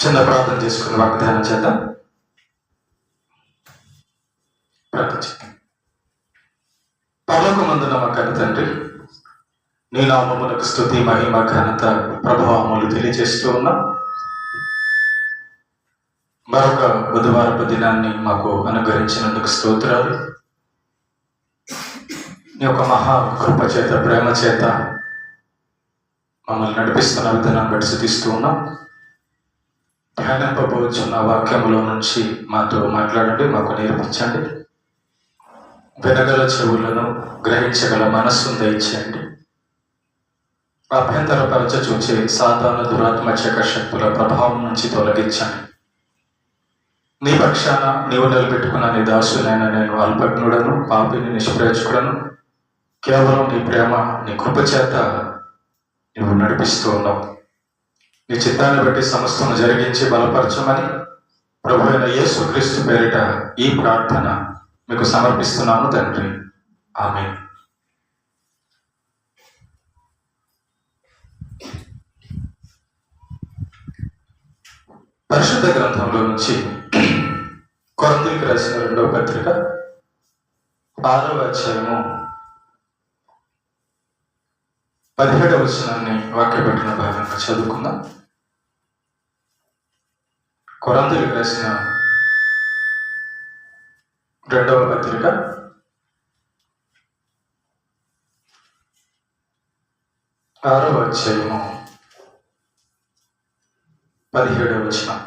చిన్న ప్రార్థన చేసుకుని వాగ్దానం చేద్దాం. ప్రార్థన చేద్దాం. పరలోకమందున మా కన్న తండ్రి, నీ నామమునకు స్తుతి, మహిమ, ఘనత, ప్రభావములు తెలియజేస్తూ ఉన్నా. మరొక బుధవారపు దినాన్ని మాకు అనుగ్రహించినందుకు స్తోత్రాలు. నీ యొక్క మహా కృప చేత, ప్రేమ చేత మమ్మల్ని నడిపిస్తున్న విధానాన్ని బట్టి స్తుతిస్తూ ఉన్నాం. ధ్యానింపబోచున్న వాక్యములో నుంచి మాతో మాట్లాడండి, మాకు నేర్పించండి. వినగల చెవులను, గ్రహించగల మనస్సును దయచేయండి. అభ్యంతరపరచ చూచే సాధారణ దురాత్మచక శక్తుల ప్రభావం నుంచి తొలగించండి. నీ పక్షాన నీవు నిలబెట్టుకున్న నీ దాసునైనా నేను అల్పజ్ఞుడను, పాపిని, నిష్ప్రయోజకుడను. కేవలం నీ ప్రేమ, నీ కృప చేత నువ్వు నడిపిస్తూ ఉన్నావు. నీ చిత్తాన్ని బట్టి సమస్తను జరిగించి బలపరచమని ప్రభు అయిన యేసుక్రీస్తు పేరిట ఈ ప్రార్థన మీకు సమర్పిస్తున్నాను తండ్రి. ఆమేన్. పరిశుద్ధ గ్రంథంలో నుంచి కొరింథీయులకు రాసిన 2వ పత్రిక 6వ అధ్యాయము 17వ వచనాన్ని వాక్యపఠన భాగంగా చదువుకుందాం. కొరింథీయులకు రాసిన 2వ పత్రిక 6వ అధ్యాయము 17వ వచనం.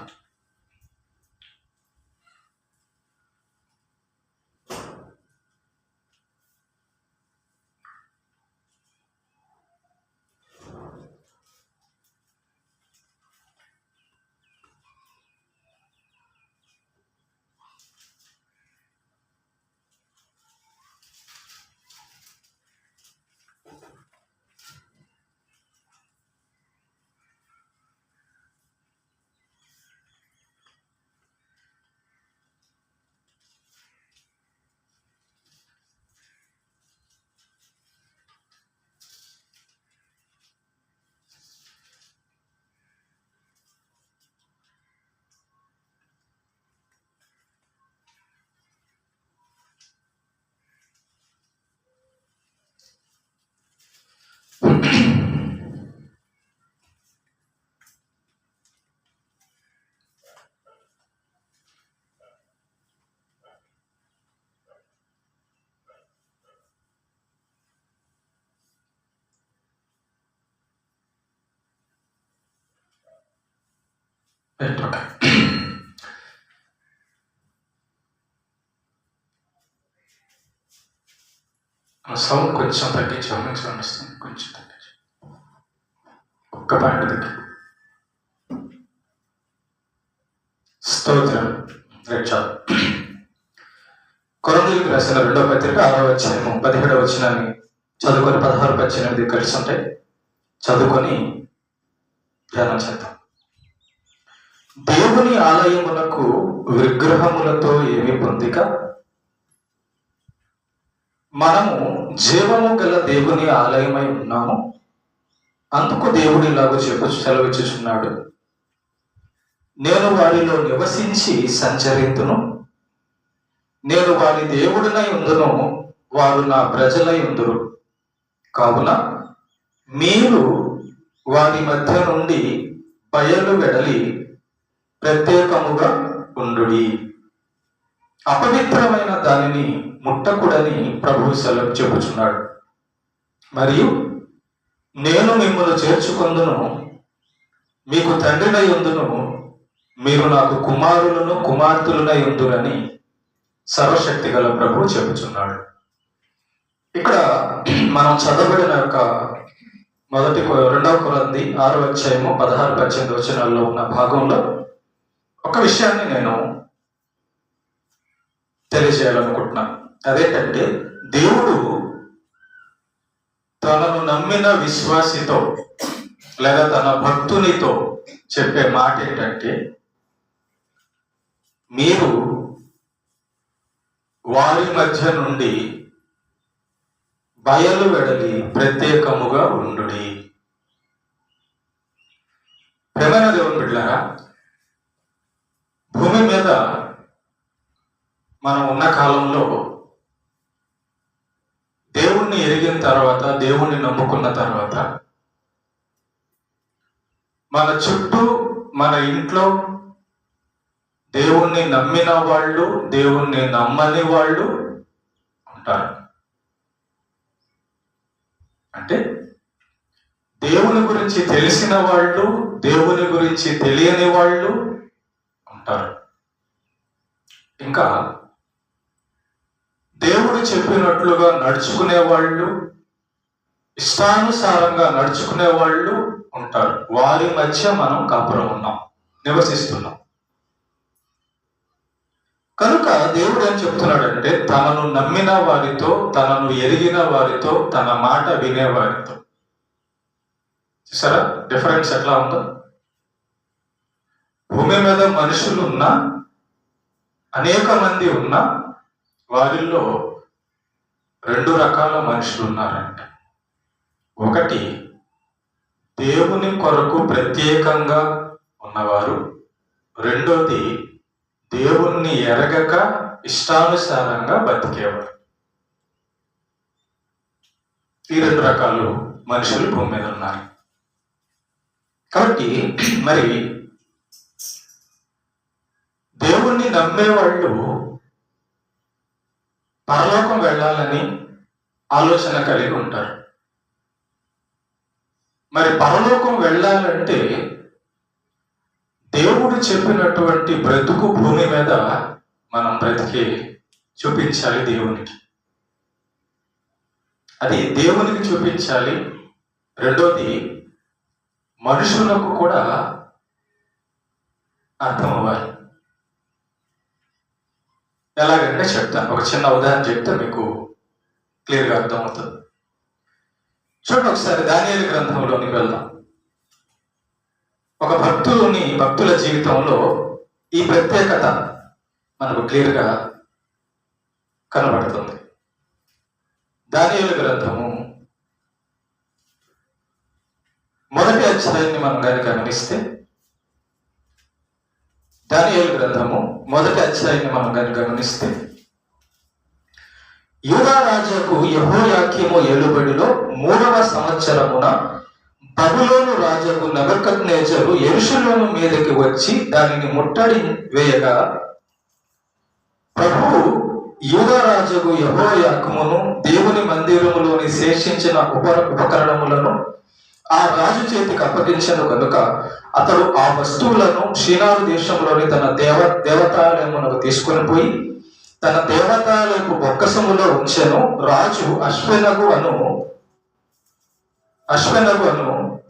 సౌండ్ కొంచెం తగ్గించాము. కొంచెం తగ్గించు. ఒక్క పాయింట్ తగ్గి. స్తోత్రం. కొరింథీయులకు రాసిన 2వ పత్రిక 6వ అధ్యాయము 17వ వచనాన్ని చదువుకొని 16-18 కలిసి ఉంటాయి. చదువుకొని ధ్యానం చేద్దాం. దేవుని ఆలయమునకు విగ్రహములతో ఏమి పొందిక, మనము జీవము గల దేవుని ఆలయమై ఉన్నాము. అందుకు దేవుడు ఇలాగ సెలవిచ్చుచున్నాడు, నేను వారిలో నివసించి సంచరింతును, నేను వారి దేవుడినై ఉందును, వారు నా ప్రజలై ఉందురు. కావున మీరు వారి మధ్య నుండి బయలు వెడలి ప్రత్యేకముగా ఉండుడి. అపవిత్రమైన దానిని ముట్టకూడని ప్రభువు సెలవు చెప్పుచున్నాడు. మరియు నేను మిమ్మల్ని చేర్చుకొందును, మీకు తండ్రినై ఉందును, మీరు నాకు కుమారులను కుమార్తెలునై ఉందురని సర్వశక్తి గల ప్రభువు చెప్పుచున్నాడు. ఇక్కడ మనం చదవబడిన యొక్క 2వ కొరింథీ 6వ అధ్యాయము 16-18 వచనాల్లో ఉన్న భాగంలో ఒక విషయాన్ని నేను తెలియజేయాలనుకుంటున్నాను. అదేంటంటే, దేవుడు తనను నమ్మిన విశ్వాసితో లేదా తన భక్తునితో చెప్పే మాట ఏంటంటే, మీరు వారి మధ్య నుండి బయలు వెడలి ప్రత్యేకముగా ఉండుడి. ప్రేమైన దేవుని బిడ్డలారా, భూమి మీద మనం ఉన్న కాలంలో దేవుణ్ణి ఎరిగిన తర్వాత, దేవుణ్ణి నమ్ముకున్న తర్వాత మన చుట్టూ, మన ఇంట్లో దేవుణ్ణి నమ్మిన వాళ్ళు, దేవుణ్ణి నమ్మని వాళ్ళు ఉంటారు. అంటే దేవుని గురించి తెలిసిన వాళ్ళు, దేవుని గురించి తెలియని వాళ్ళు ఉంటారు. ఇంకా దేవుడు చెప్పినట్లుగా నడుచుకునే వాళ్ళు, ఇష్టానుసారంగా నడుచుకునే వాళ్ళు ఉంటారు. వారి మధ్య మనం కాపురం ఉన్నాం, నివసిస్తున్నాం. కనుక దేవుడు ఏం చెప్తున్నాడంటే, తనను నమ్మిన వారితో, తనను ఎరిగిన వారితో, తన మాట వినేవారితో. చూసారా డిఫరెన్స్ ఎట్లా ఉందో? భూమి మీద మనుషులు ఉన్నా, అనేక మంది ఉన్నా, వారిల్లో రెండు రకాల మనుషులు ఉన్నారంట. ఒకటి దేవుని కొరకు ప్రత్యేకంగా ఉన్నవారు, రెండోది దేవుణ్ణి ఎరగక ఇష్టానుసారంగా బతికేవారు. ఈ రెండు రకాలు మనుషులు భూమి మీద ఉన్నారు. కాబట్టి మరి దేవుణ్ణి నమ్మేవాళ్ళు పరలోకం వెళ్ళాలని ఆలోచన కలిగి ఉంటారు. మరి పరలోకం వెళ్ళాలంటే దేవుడు చెప్పినటువంటి బ్రతుకు భూమి మీద మనం బ్రతికి చూపించాలి. దేవునికి అది దేవునికి చూపించాలి. రెండోది మనుషులకు కూడా అర్థం అవ్వాలి. ఎలాగంటే చెప్తాను, ఒక చిన్న ఉదాహరణ చెప్తే మీకు క్లియర్గా అర్థమవుతుంది. చూడండి, ఒకసారి దానియేలు గ్రంథంలోనికి వెళ్దాం. ఒక భక్తుల జీవితంలో ఈ ప్రత్యేకత మనకు క్లియర్గా కనబడుతుంది. దానియేలు గ్రంథము మొదటి అధ్యాయాన్ని మనం కనుక గమనిస్తే, దానియేలు గ్రంథము మొదటి అధ్యాయాన్ని మనం కనుక గమనిస్తే, యూదా రాజుకు యెహోయాకీము ఏలుబడిలో 3వ సంవత్సరమున బబులోను రాజుకు నెబుకద్నెజరు యెరూషలేము మీదకి వచ్చి దానిని ముట్టడి వేయగా, ప్రభువు యూదా రాజుకు యెహోయాకీమును దేవుని మందిరములోని శేషించిన ఉపకరణములను ఆ రాజు చేతికి అప్పగించను కనుక అతడు ఆ వస్తువులను షీనారు దేశంలోని తన దేవతాలయమునకు తీసుకొని పోయి తన దేవతాలయపు బొక్కసములో ఉంచెను. రాజు అశ్వెనగు అను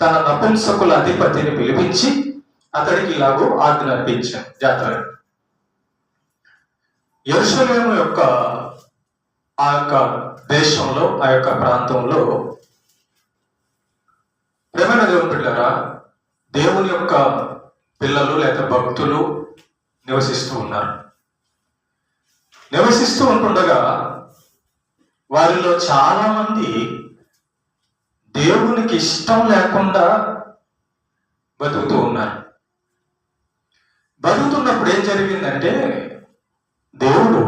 తన నపుంసకుల అధిపతిని పిలిపించి అతడికి ఇలాగూ ఆజ్ఞాపించాను. జాతర యెరూషలేము యొక్క ఆ యొక్క దేశంలో, ఆ యొక్క ప్రాంతంలో ప్రేమైన దేవుని బిడ్డలారా, దేవుని యొక్క పిల్లలు లేదా భక్తులు నివసిస్తూ ఉన్నారు. నివసిస్తూ ఉంటుండగా వారిలో చాలా మంది దేవునికి ఇష్టం లేకుండా బతుకుతూ ఉన్నారు. బతుకుతున్నప్పుడు ఏం జరిగిందంటే, దేవుడు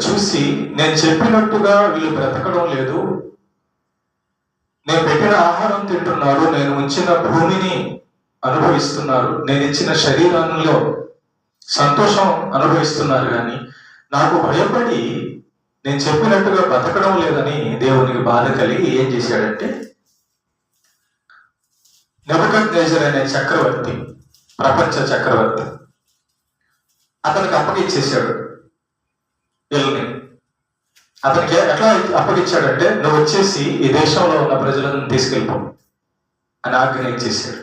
చూసి నేను చెప్పినట్టుగా వీళ్ళు బ్రతకడం లేదు, నేను పెట్టిన ఆహారం తింటున్నారు, నేను ఉంచిన భూమిని అనుభవిస్తున్నారు, నేను ఇచ్చిన శరీరంలో సంతోషం అనుభవిస్తున్నారు, కానీ నాకు భయపడి నేను చెప్పినట్టుగా బ్రతకడం లేదని దేవునికి బాధ కలిగి ఏం చేశాడంటే, నెబుకద్నెజరు అనే చక్రవర్తి, ప్రపంచ చక్రవర్తి, అతనికి అప్పగిచ్చేశాడు వీళ్ళని. అతనికి ఎట్లా అప్పగించాడంటే, నువ్వు వచ్చేసి ఈ దేశంలో ఉన్న ప్రజలను తీసుకెళ్ళిపో అని ఆజ్ఞ ఇచ్చేసాడు.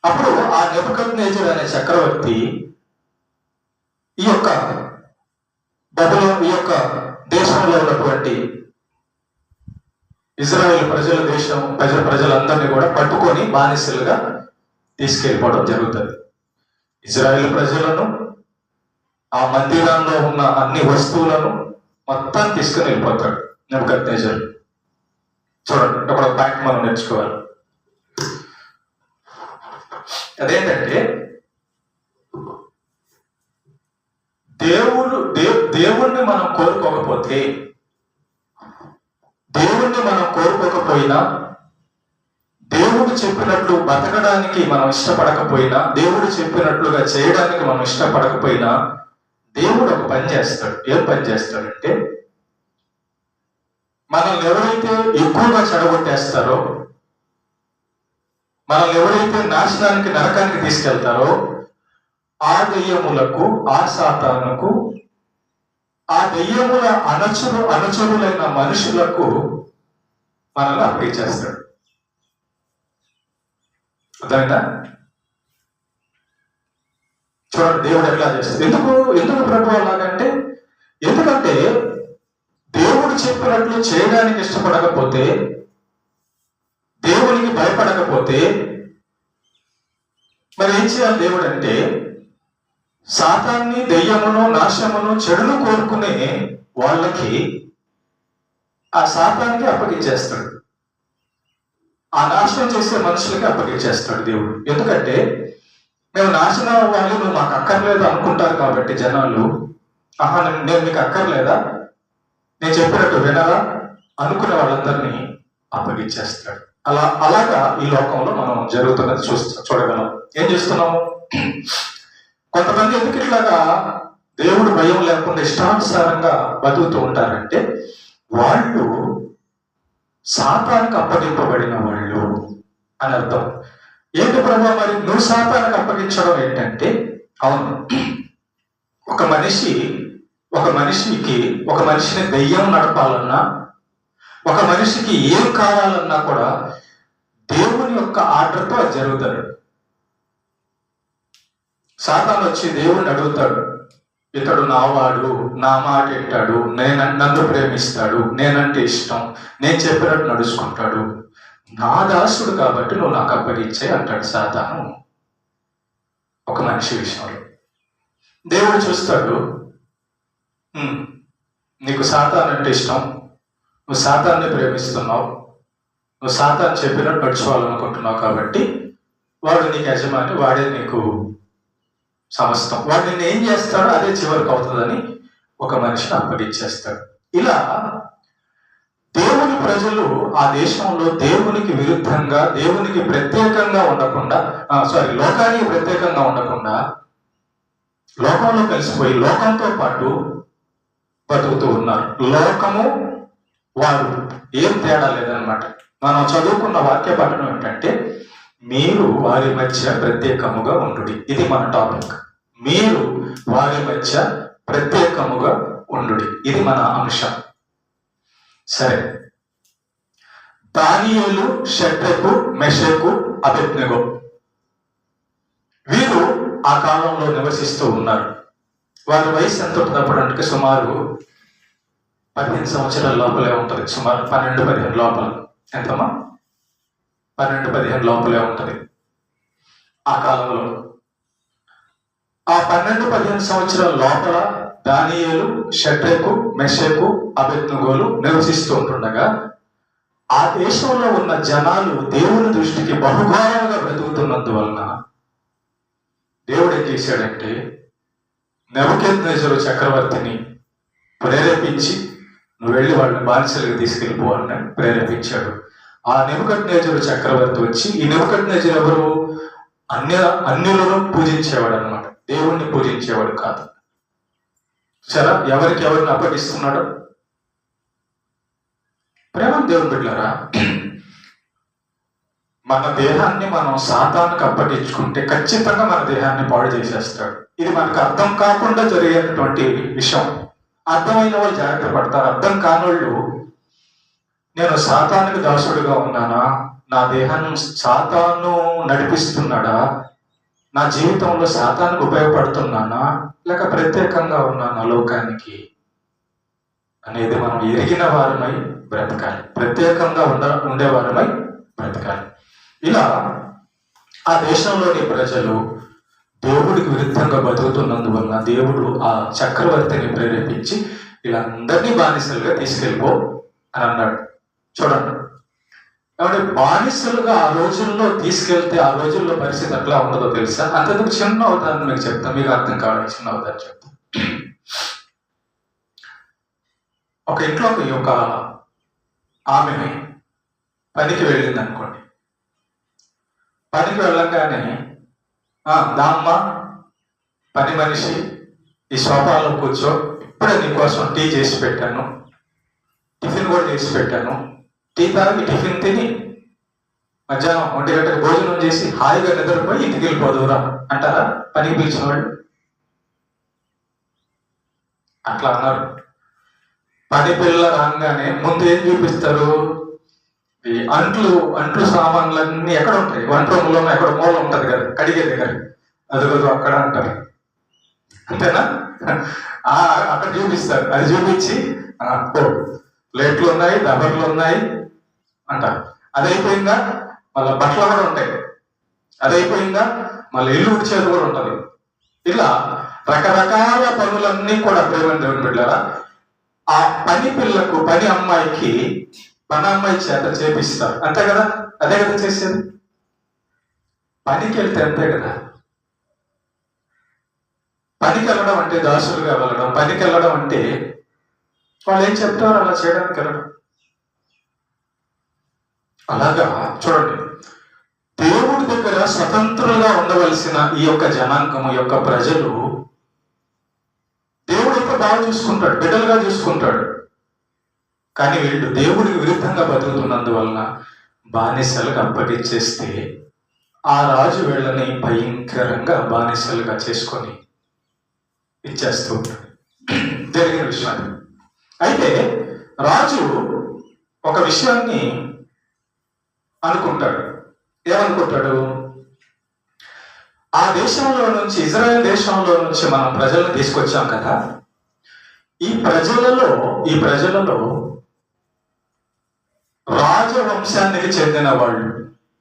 అప్పుడు ఆ నెబుకద్నెజరు అనే చక్రవర్తి ఈ యొక్క దేశంలో ఉన్నటువంటి ఇజ్రాయేల్ ప్రజలందరినీ కూడా పట్టుకొని బానిసలుగా తీసుకెళ్ళిపోవడం జరుగుతుంది. ఇజ్రాయేల్ ప్రజలను, ఆ మందిరంలో ఉన్న అన్ని వస్తువులను మొత్తం తీసుకుని వెళ్ళిపోతాడు నెబుకద్నెజరు. చూడండి, ఒక పాయింట్ మనం నేర్చుకోవాలి. అదేంటంటే దేవుణ్ణి మనం కోరుకోకపోయినా, దేవుడు చెప్పినట్లు బతకడానికి మనం ఇష్టపడకపోయినా, దేవుడు చెప్పినట్లుగా చేయడానికి మనం ఇష్టపడకపోయినా, దేవుడు ఒక పని చేస్తాడు. ఏం పని చేస్తాడంటే, మనల్ని ఎవరైతే ఎక్కువగా చెడగొట్టేస్తారో, మనల్ని ఎవరైతే నాశనానికి, నరకానికి తీసుకెళ్తారో, ఆ దెయ్యములకు, ఆ సాతానుకు, ఆ దెయ్యముల అనుచరులైన మనుషులకు మనల్ని అప్పగించేస్తాడు. అర్థమైందా? చూడండి దేవుడు ఎట్లా చేస్తాడు. ఎందుకు ప్రభు అలాగంటే, ఎందుకంటే దేవుడు చెప్పినట్లు చేయడానికి ఇష్టపడకపోతే, దేవునికి భయపడకపోతే మరి ఏం చేయాలి దేవుడు అంటే, సాతాన్ని, దెయ్యమును, నాశమును, చెడును కోరుకునే వాళ్ళకి ఆ సాతానికి అప్పగించేస్తాడు. ఆ నాశనం చేసే మనుషులకి అప్పగించేస్తాడు దేవుడు. ఎందుకంటే మేము నాశనం అవ్వాలి, నువ్వు మాకు అక్కర్లేదు అనుకుంటారు కాబట్టి జనాలు, నేను మీకు అక్కర్లేదా, నేను చెప్పినట్టు వినరా అనుకునే వాళ్ళందరినీ అప్పగించేస్తాడు. అలాగా ఈ లోకంలో మనం జరుగుతున్నది చూడగలం. ఏం చేస్తున్నాము? కొంతమంది ఎందుకు ఇట్లాగా దేవుడు భయం లేకుండా ఇష్టానుసారంగా బతుకుతూ ఉంటారంటే, వాళ్ళు సాతానికి అప్పగింపబడిన వాళ్ళు అని అర్థం. ఏంటి ప్రభు మరి నువ్వు సాతానికి అప్పగించడం ఏంటంటే, అవును, ఒక మనిషిని దెయ్యం నడపాలన్నా, ఒక మనిషికి ఏం కావాలన్నా కూడా దేవుని యొక్క ఆర్డర్తో అది జరుగుతాడు. సాతాను వచ్చి దేవుణ్ణి అడుగుతాడు, ఇతడు నావాడు, నా మాట వింటాడు, నన్ను ప్రేమిస్తాడు, నేనంటే ఇష్టం, నేను చెప్పినట్టు నడుచుకుంటాడు, నా దాసుడు కాబట్టి నువ్వు నాకు అప్పగించే అంటాడు సాతాను ఒక మనిషి విషయంలో. దేవుడు చూస్తాడు, నీకు సాతాను అంటే ఇష్టం, నువ్వు సాతాన్ని ప్రేమిస్తున్నావు, నువ్వు సాతాను చెప్పినట్టు నడుచుకోవాలనుకుంటున్నావు కాబట్టి వాడు నీకు యజమాని, వాడే నీకు సమస్తం, వాడు నిన్ను ఏం చేస్తాడో అదే చివరికి అవుతుందని ఒక మనిషిని అప్పగించేస్తాడు. ఇలా దేవుని ప్రజలు ఆ దేశంలో దేవునికి విరుద్ధంగా, దేవునికి ప్రత్యేకంగా ఉండకుండా, లోకానికి ప్రత్యేకంగా ఉండకుండా లోకంలో కలిసిపోయి లోకంతో పాటు బతుకుతూ ఉన్నారు. లోకము వారు ఏం తేడా లేదనమాట. మనం చదువుకున్న వాక్య పఠనం ఏంటంటే, మీరు వారి మధ్య ప్రత్యేకముగా ఉండుడి. ఇది మన టాపిక్. మీరు వారి మధ్య ప్రత్యేకముగా ఉండుడి, ఇది మన అంశం. సరే, దానియేలు, షద్రకు, మెషకు, అబేద్నెగో వీరు ఆ కాలంలో నివసిస్తూ ఉన్నారు. వారి వయసు ఎంత ఉంటున్నప్పుడు అంటే సుమారు 15 సంవత్సరాల లోపలే ఉంటుంది. సుమారు 12-15 లోపల. ఎంతమ్మా? 12-15 లోపలే ఉంటుంది ఆ కాలంలో. ఆ 12-15 సంవత్సరాల లోపల దానియేలు, షద్రకు, మెషకు, అబేద్నెగోలు నివసిస్తూ ఉంటుండగా ఆ దేశంలో ఉన్న జనాలు దేవుని దృష్టికి బహుభారంగా బ్రతుకుతున్నందువలన దేవుడు ఏం చేశాడంటే, నెబుకద్నెజరు చక్రవర్తిని ప్రేరేపించి, నువ్వు వెళ్ళి వాళ్ళని బానిసలుగా తీసుకెళ్ళిపో అని ప్రేరేపించాడు. ఆ నెబుకద్నెజరు చక్రవర్తి వచ్చి, ఈ నెబుకద్నెజరు ఎవరు? అన్యులను పూజించేవాడు అనమాట, దేవుణ్ణి పూజించేవాడు కాదు. సరే, ఎవరిని అప్పగిస్తున్నాడు? ప్రేమ దేవుని బిడ్డలారా, మన దేహాన్ని మనం సాతానికి అప్పగించుకుంటే ఖచ్చితంగా మన దేహాన్ని పాడు చేసేస్తాడు. ఇది మనకు అర్థం కాకుండా జరిగేటటువంటి విషయం. అర్థమైన వాళ్ళు జాగ్రత్త పడతారు. అర్థం కానోళ్ళు, నేను సాతానికి దాసుడుగా ఉన్నానా, నా దేహాన్ని సాతాను నడిపిస్తున్నాడా, నా జీవితంలో సాతానికి ఉపయోగపడుతున్నానా, లేక ప్రత్యేకంగా ఉన్నానా లోకానికి అనేది మనం ఎరిగిన వారమై బ్రతకాలి. ప్రత్యేకంగా ఉండేవారమై బ్రతకాలి. ఇలా ఆ దేశంలోని ప్రజలు దేవుడికి విరుద్ధంగా బతుకుతున్నందువలన దేవుడు ఆ చక్రవర్తిని ప్రేరేపించి వీళ్ళందరినీ బానిసలుగా తీసుకెళ్ళిపో అని అన్నాడు. చూడండి, కాబట్టి బానిసలుగా ఆ రోజుల్లో తీసుకెళ్తే ఆ రోజుల్లో పరిస్థితి ఎట్లా ఉండదో తెలుసా? అంతేందుకు చిన్న ఉదాహరణ మీకు చెప్తాను, మీకు అర్థం కావడానికి చిన్న ఉదాహరణ చెప్తాను. ఒక ఇంట్లోకి ఒక ఆమె పనికి వెళ్ళింది అనుకోండి. పనికి వెళ్ళంగానే దామ్మ పని మనిషి ఈ సోఫాలో కూర్చో, ఇప్పుడే నీకోసం టీ చేసి పెట్టాను, టిఫిన్ కూడా చేసి పెట్టాను, టీ తాగి టిఫిన్ తిని మధ్యాహ్నం 1 గంటకి భోజనం చేసి హాయిగా నిద్రపోయి ఇంటికి వెళ్ళిపోదురా అంటారా పనికి పిలిచిన వాళ్ళు? అట్లా అన్నారు. పని పిల్ల రాగానే ముందు ఏం చూపిస్తారు? ఈ అంట్లు సామాన్లన్నీ ఎక్కడ ఉంటాయి? వంట రూమ్లో ఎక్కడ మూల ఉంటది కదా కడిగే దగ్గర, అదిగో అక్కడ అంటారు. అంతేనా? అక్కడ చూపిస్తారు. అది చూపించి ప్లేట్లు ఉన్నాయి, దబర్లు ఉన్నాయి అంటారు. అది అయిపోయిందా మళ్ళీ బట్టలు కూడా ఉంటాయి. అది అయిపోయిందా మళ్ళీ ఇల్లు ఉడిచేది కూడా ఉంటుంది. ఇలా రకరకాల పనులన్నీ కూడా ప్రేమ దేవుని బిడ్డలారా ఆ పని పిల్లకు, పని అమ్మాయికి పని అమ్మాయి చేత చేపిస్తారు. అంతే కదా? అదే కదా చేసేది. పనికి వెళ్తే అంతే కదా. పనికి వెళ్ళడం అంటే దాసులుగా వెళ్ళడం, పనికి వెళ్ళడం అంటే వాళ్ళు ఏం చెప్తారో అలా చేయడానికి వెళ్ళడం. అలాగా చూడండి, దేవుడి దగ్గర స్వతంత్రంగా ఉండవలసిన ఈ యొక్క జనాంగము, ఈ యొక్క ప్రజలు దేవుడు యొక్క బాగా చూసుకుంటాడు, బిడ్డలుగా చూసుకుంటాడు. కానీ వీళ్ళు దేవుడికి విరుద్ధంగా బతుకుతున్నందువలన బానిసలుగా అప్పగించేస్తే ఆ రాజు వీళ్ళని భయంకరంగా బానిసలుగా చేసుకొని ఇచ్చేస్తూ ఉంటాడు. జరిగిన విషయం. అయితే రాజు ఒక విషయాన్ని అనుకుంటాడు. ఏమనుకుంటాడు? ఆ దేశంలో నుంచి, ఇజ్రాయెల్ దేశంలో నుంచి మనం ప్రజలను తీసుకొచ్చాం కదా, ఈ ప్రజలలో రాజవంశానికి చెందిన వాళ్ళు,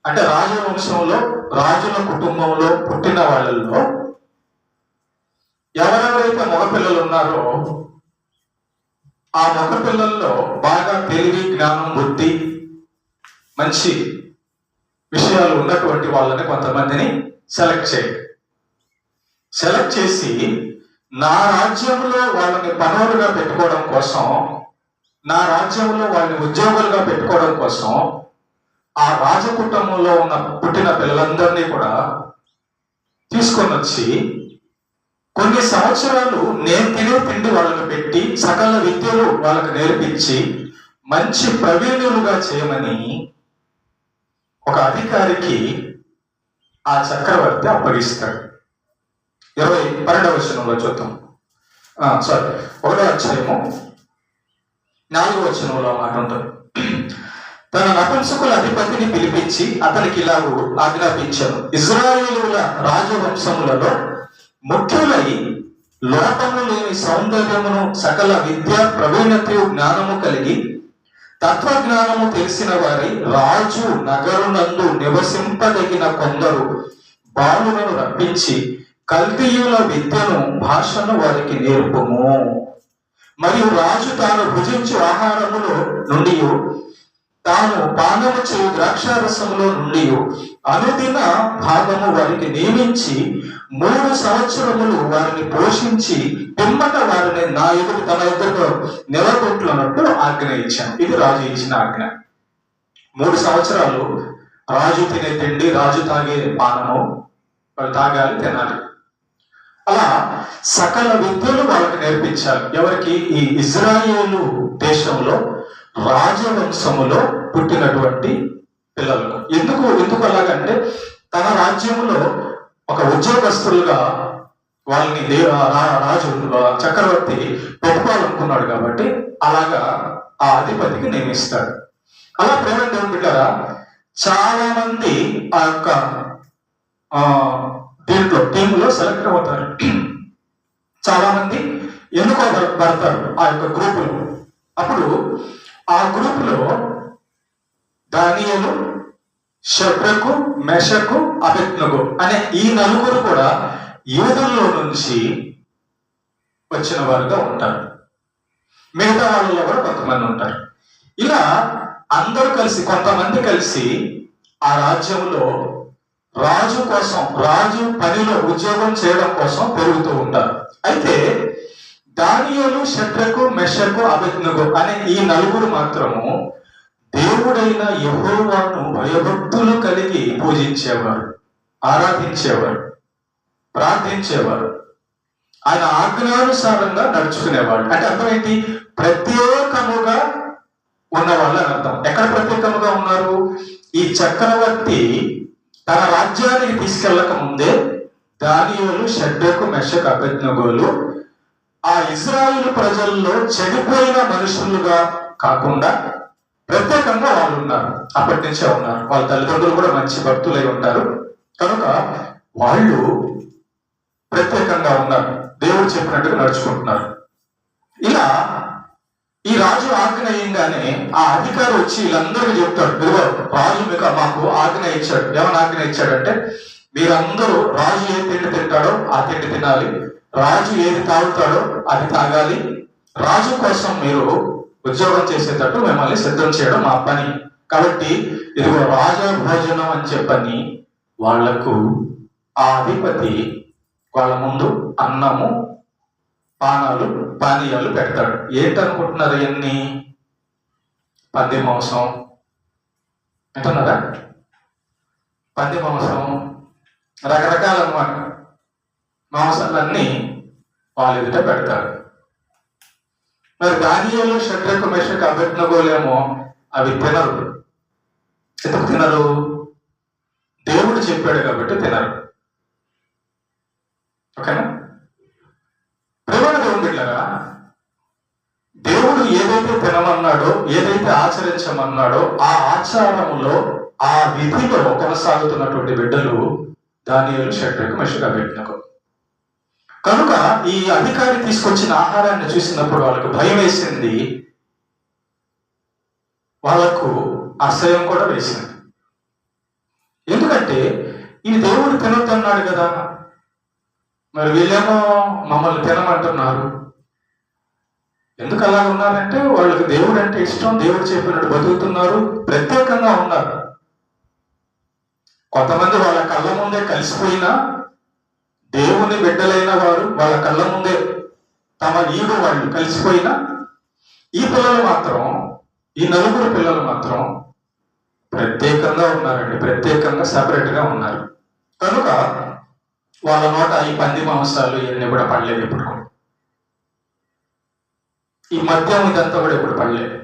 అంటే రాజవంశంలో రాజుల కుటుంబంలో పుట్టిన వాళ్ళల్లో ఎవరెవరైతే మగపిల్లలు ఉన్నారో ఆ మగపిల్లల్లో బాగా తెలివి, జ్ఞానం, బుద్ధి, మంచి విషయాలు ఉన్నటువంటి వాళ్ళని కొంతమందిని సెలెక్ట్ చేసి నా రాజ్యంలో వాళ్ళని పనులుగా పెట్టుకోవడం కోసం, నా రాజ్యంలో వాళ్ళని ఉద్యోగులుగా పెట్టుకోవడం కోసం ఆ రాజకుటుంబంలో ఉన్న పుట్టిన పిల్లలందరినీ కూడా తీసుకొని వచ్చి కొన్ని సంవత్సరాలు నేను తినే తిండి వాళ్ళకి పెట్టి సకల విద్యలు వాళ్ళకి నేర్పించి మంచి ప్రవీణులుగా చేయమని ఒక అధికారికి ఆ చక్రవర్తి అప్పగిస్తాడు. 12వ వచనంలో చూద్దాం. 1వ అధ్యాయము 4వ వచనంలో మాట ఉంటుంది. తన నపుంసకుల అధిపతిని పిలిపించి అతనికి ఇలాగూ ఆజ్ఞాపించాను, ఇజ్రాయేలుల రాజవంశములలో ముఖ్యులై లోపము లేని సౌందర్యమును, సకల విద్యా ప్రవీణతయు, జ్ఞానము కలిగి తత్వజ్ఞానము తెలిసిన వారి రాజు నగరునందు నివసింపదగిన కొందరు బాలులను రప్పించి కల్దీయుల విద్యను, భాషను వారికి నేర్పుము. మరియు రాజు తాను భుజించు ఆహారములో నుండి, తాను పానము చేయు ద్రాక్షారసములో నుండి అనుదిన భాగము వారికి నియమించి 3 సంవత్సరములు వారిని పోషించి పిమ్మట వారిని నా ఎదురు తన ఎదురు నిలబొట్లన్నట్టు ఆజ్ఞ ఇచ్చాను. ఇది రాజు ఇచ్చిన ఆజ్ఞ. 3 సంవత్సరాలు రాజు తినే తిండి, రాజు తాగే పానము వాళ్ళు తాగాలి, తినాలి. అలా సకల విద్యలు వాళ్ళకి నేర్పించాలి. ఎవరికి? ఈ ఇజ్రాయేలు దేశంలో రాజవంశములో పుట్టినటువంటి పిల్లలకు. ఎందుకు అలాగంటే తన రాజ్యములో ఒక ఉద్యోగస్తులుగా వాళ్ళని రాజు చక్రవర్తి పెట్టుకోవాలనుకున్నాడు కాబట్టి అలాగా ఆ అధిపతికి నియమిస్తాడు. అలా ప్రేమ దేవుని బిడ్డలారా చాలా మంది ఆ యొక్క టీంలో సెలెక్ట్ అవుతారు. చాలా మంది ఎన్నుకోబడతారు ఆ యొక్క గ్రూపులో. అప్పుడు ఆ గ్రూపులో దానియేలు, షద్రకు, మెషకు, అబేద్నెగో అనే ఈ 4 కూడా యూదుల్లో నుంచి వచ్చిన వారుగా ఉంటారు. మిగతా వాళ్ళలో కూడా కొంతమంది ఉంటారు. ఇలా అందరూ కలిసి, కొంతమంది కలిసి ఆ రాజ్యంలో రాజు కోసం, రాజు పనిలో ఉద్యోగం చేయడం కోసం పెరుగుతూ ఉంటారు. అయితే దానియేలు, షద్రకు, మెషకు, అబేద్నెగో అనే ఈ నలుగురు మాత్రము దేవుడైన యెహోవాను భయభక్తులు కలిగి పూజించేవారు, ఆరాధించేవారు, ప్రార్థించేవారు. ఆయన ఆజ్ఞానుసారంగా నడుచుకునేవాడు. అంటే అర్థం ఏంటి? ప్రత్యేకముగా ఉన్నవాళ్ళు అని అర్థం. ఎక్కడ ప్రత్యేకముగా ఉన్నారు? ఈ చక్రవర్తి తన రాజ్యానికి తీసుకెళ్ళక ముందే దానియేలు, షద్రకు, మెషకు, అబేద్నెగోలు ఆ ఇశ్రాయేలు ప్రజల్లో చెడిపోయిన మనుషులుగా కాకుండా ప్రత్యేకంగా వాళ్ళు ఉన్నారు. అప్పటి నుంచే ఉన్నారు. వాళ్ళ తల్లిదండ్రులు కూడా మంచి భక్తులై ఉంటారు కనుక వాళ్ళు ప్రత్యేకంగా ఉన్నారు. దేవుడు చెప్పినట్టుగా నడుచుకుంటున్నారు. ఇలా ఈ రాజు ఆజ్ఞ అయ్యంగానే ఆ అధికారి వచ్చి వీళ్ళందరికీ చెప్తాడు, ఇదిగో రాజు మాకు ఆజ్ఞ ఇచ్చాడు. ఏమని ఆజ్ఞ ఇచ్చాడంటే, మీరందరూ రాజు ఏ తిండి తింటాడో ఆ తిండి తినాలి, రాజు ఏది తాగుతాడో అది తాగాలి, రాజు కోసం మీరు ఉద్యోగం చేసేటట్టు మిమ్మల్ని సిద్ధం చేయడం మా పని. కాబట్టి ఇదిగో రాజ భోజనం అని చెప్పని వాళ్లకు ఆ అధిపతి వాళ్ళ ముందు అన్నము, పానీయాలు పెడతాడు. ఏంటనుకుంటున్నారు? ఇవన్నీ పంది మాంసం వింటున్నారా? పంది మాంసం, రకరకాల అన్నమాట మాంసాలన్నీ వాళ్ళ ఎదుట పెడతారు. మరి దానియేలు, షద్రకు, మెషకు, అబేద్నెగోలేమో అవి తినరు. ఎందుకు తినరు? దేవుడు చెప్పాడు కాబట్టి తినరు. ఓకేనా? ప్రేమను దేవుడు బిడ్డలారా, దేవుడు ఏదైతే తినమన్నాడో, ఏదైతే ఆచరించమన్నాడో ఆ ఆచారములో, ఆ విధిలో కొనసాగుతున్నటువంటి బిడ్డలు దానియేలు, షద్రకు, మెషకు, అబేద్నెగో. కనుక ఈ అధికారి తీసుకొచ్చిన ఆహారాన్ని చూసినప్పుడు వాళ్ళకు భయం వేసింది, వాళ్లకు అసహ్యం కూడా వేసింది. ఎందుకంటే ఈ దేవుడు తినొద్దన్నాడు కదా, మరి వీళ్ళేమో మమ్మల్ని తినమంటున్నారు. ఎందుకు అలా ఉన్నారంటే వాళ్ళకి దేవుడు అంటే ఇష్టం, దేవుడు చెప్పినట్టు బతుకుతున్నారు, ప్రత్యేకంగా ఉన్నారు. కొంతమంది వాళ్ళ కళ్ళ ముందే కలిసిపోయినా, దేవుని బిడ్డలైన వారు వాళ్ళ కళ్ళ ముందే తమ ఈడు వాళ్ళు కలిసిపోయినా, ఈ పిల్లలు మాత్రం, ఈ నలుగురు పిల్లలు మాత్రం ప్రత్యేకంగా ఉన్నారండి. ప్రత్యేకంగా సపరేట్ గా ఉన్నారు. కనుక వాళ్ళ నోట ఈ పంది మాంసాలు ఇవన్నీ కూడా పడలేదు. ఎప్పుడు కూడా ఈ మద్యం ఇదంతా కూడా ఎప్పుడు పడలేదు.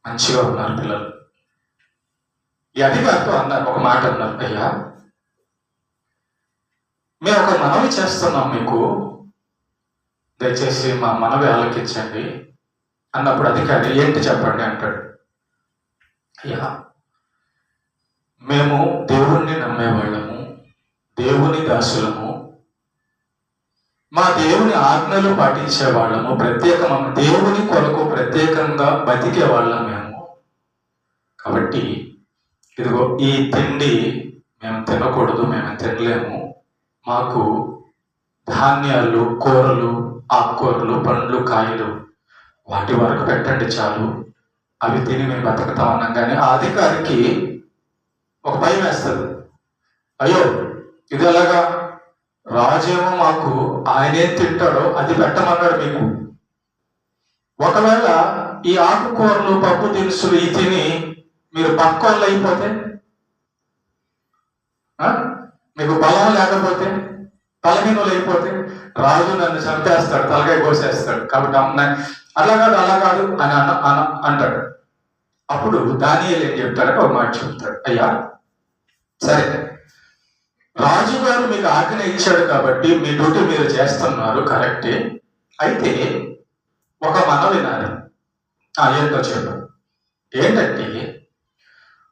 మంచిగా ఉన్నారు పిల్లలు. ఈ అధికారితో అన్నారు, ఒక మాట అన్నారు, అయ్యా మేము ఒక మనవి చేస్తున్నాం మీకు, దయచేసి మా మనవి ఆలకించండి అన్నప్పుడు అధికారి ఏంటి చెప్పండి అంటాడు. అయ్యా మేము దేవుణ్ణి నమ్మేవాళ్ళము, దేవుని దాసులము, మా దేవుని ఆజ్ఞలు పాటించే వాళ్ళము, దేవుని కొరకు ప్రత్యేకంగా బతికే వాళ్ళం మేము. కాబట్టి ఇదిగో ఈ తిండి మేము తినకూడదు, మేము తినలేము. మాకు ధాన్యాలు, కూరలు, ఆకుకూరలు, పండ్లు, కాయలు వాటి వరకు పెట్టండి చాలు, అవి తిని మేము బతుకుతాం అనగానే ఆ అధికారికి ఒక భయం వేస్తుంది. అయ్యో ఇది ఎలాగా? రాజేమో మాకు ఆయనేం తింటాడో అది పెట్టమన్నాడు మీకు. ఒకవేళ ఈ ఆకుకూరలు, పప్పు దినుసులు ఈ తిని మీరు పక్కోళ్ళు అయిపోతే, మీకు బలం లేకపోతే, తలహీనులు అయిపోతే రాజు నన్ను చంపేస్తాడు, తలకాయ కోసేస్తాడు. కాబట్టి అలా కాదు అని అంటాడు. అప్పుడు దానియేలు ఏం చెప్తాడంటే ఒక మాట చెప్తాడు, అయ్యా సరే రాజుగారు మీకు ఆజ్ఞ ఇచ్చాడు కాబట్టి మీ డ్యూటీ మీరు చేస్తున్నారు, కరెక్టే. అయితే ఒక మనవి నాది. ఏంటో చెప్పు. ఏంటంటే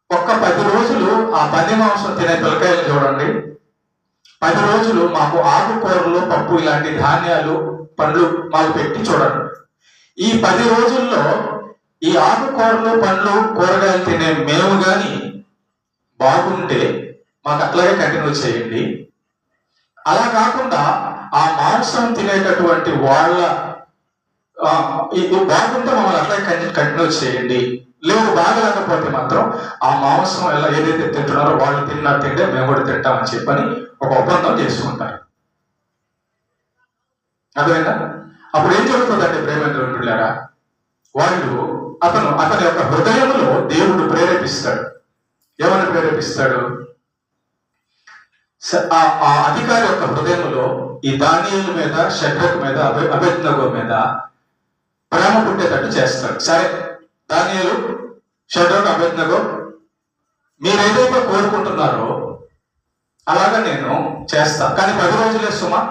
ఒక్క 10 రోజులు ఆ పంది మాంసం తినే పిల్లకాయలు చూడండి, 10 రోజులు మాకు ఆకుకూరలు, పప్పు ఇలాంటి ధాన్యాలు, పండ్లు మాకు పెట్టి చూడండి. ఈ 10 రోజుల్లో ఈ ఆకుకూరలు, పండ్లు, కూరగాయలు తినే మేము కానీ బాగుంటే మాకు అట్లాగే కంటిన్యూ చేయండి. అలా కాకుండా ఆ మాంసం తినేటటువంటి వాళ్ళ బాగుంటే మమ్మల్ని అట్లాగే కంటిన్యూ చేయండి లేదు బాగలేకపోతే మాత్రం ఆ మాంసం ఎలా ఏదైతే తింటున్నారో వాళ్ళు తిన్నా తింటే మేము కూడా తింటామని చెప్పని ఒక ఒప్పందం చేసుకుంటారు. అర్థమైందా? అప్పుడు ఏం జరుగుతుందంటే ప్రేమేంద్రులారా, అతని యొక్క హృదయంలో దేవుడు ప్రేరేపిస్తాడు. ఏమని ప్రేరేపిస్తాడు? ఆ అధికారి యొక్క హృదయంలో ఈ దానియేలు మీద, షడ్రకు మీద, అబేద్నెగో మీద ప్రేమ పుట్టేటట్టు చేస్తాడు. సరే దానియేలు, షడ్రకు, అబేద్నెగో మీరేదైతే కోరుకుంటున్నారో అలాగా నేను చేస్తా, కానీ 10 రోజులే సుమా,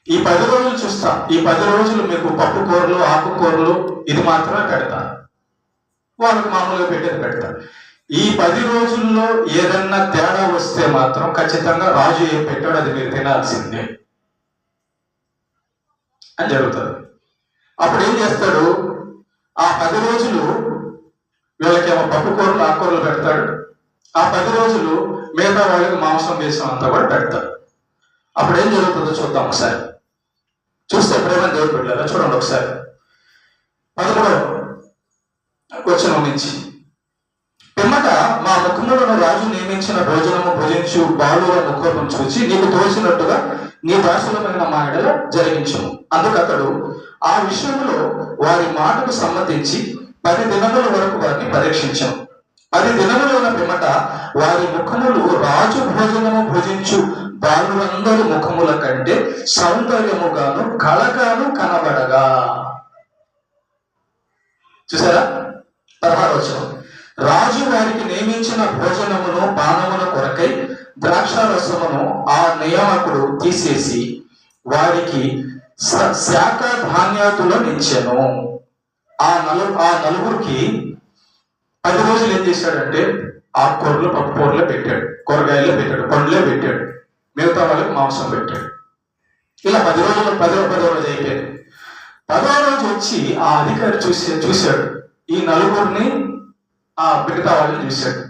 ఈ 10 రోజులు చూస్తా, ఈ 10 రోజులు మీకు పప్పు కూరలు, ఆకుకూరలు ఇది మాత్రమే పెడతా, వాళ్ళకి మామూలుగా పెట్టేది పెడతా. ఈ 10 రోజుల్లో ఏదన్నా తేడా వస్తే మాత్రం ఖచ్చితంగా రాజు ఏం పెట్టాడు అది మీరు తినాల్సిందే అని జరుగుతుంది. అప్పుడు ఏం చేస్తాడు? ఆ 10 రోజులు వీళ్ళకేమో పప్పు కూరలు, ఆకుకూరలు పెడతాడు. ఆ 10 రోజులు మిగతా వాళ్ళకి మాంసం వేసం అంతా కూడా పెడతాడు. అప్పుడు ఏం జరుగుతుందో చూద్దాం ఒకసారి. చూస్తే ప్రేమ దేవుడు పెట్టారా? చూడండి ఒకసారి 13వ వచనం నుంచి. పిమ్మట మా ముఖములను రాజు నియమించిన భోజనము భుజించు బాలుర ముఖమును చూచి నీకు తోచినట్టుగా నీ దాసులమైన మా ఎడల జరిగించును. అందుకతడు ఆ విషయంలో వారి మాటకు సమ్మతించి 10 దినముల వరకు వారిని పరీక్షించను. 10 దినముల పిమ్మట వారి ముఖములు రాజు భోజనము భుజించు బాలురందరి ముఖముల కంటే సౌందర్యముగాను కళగాను కనబడగా. చూసారా? 16వ వచనం. రాజు వారికి నియమించిన భోజనమును పానముల కొరకై ద్రాక్షారసమును ఆ నియామకుడు తీసేసి వారికి శాఖ ధాన్యాతులను ఇచ్చెను. ఆ నలుగురికి 10 రోజులు ఏం చేశాడంటే ఆకుకూరలు, పప్పుకూరలు పెట్టాడు, కూరగాయలు పెట్టాడు, పండ్లే పెట్టాడు, మిగతా వాళ్ళకి మాంసం పెట్టాడు. ఇలా 10 రోజులు 10వ రోజు అయిపోయింది. 10వ రోజు వచ్చి ఆ అధికారి చూశాడు ఈ నలుగురిని, ఆ మిగతా వాళ్ళని చూశాడు.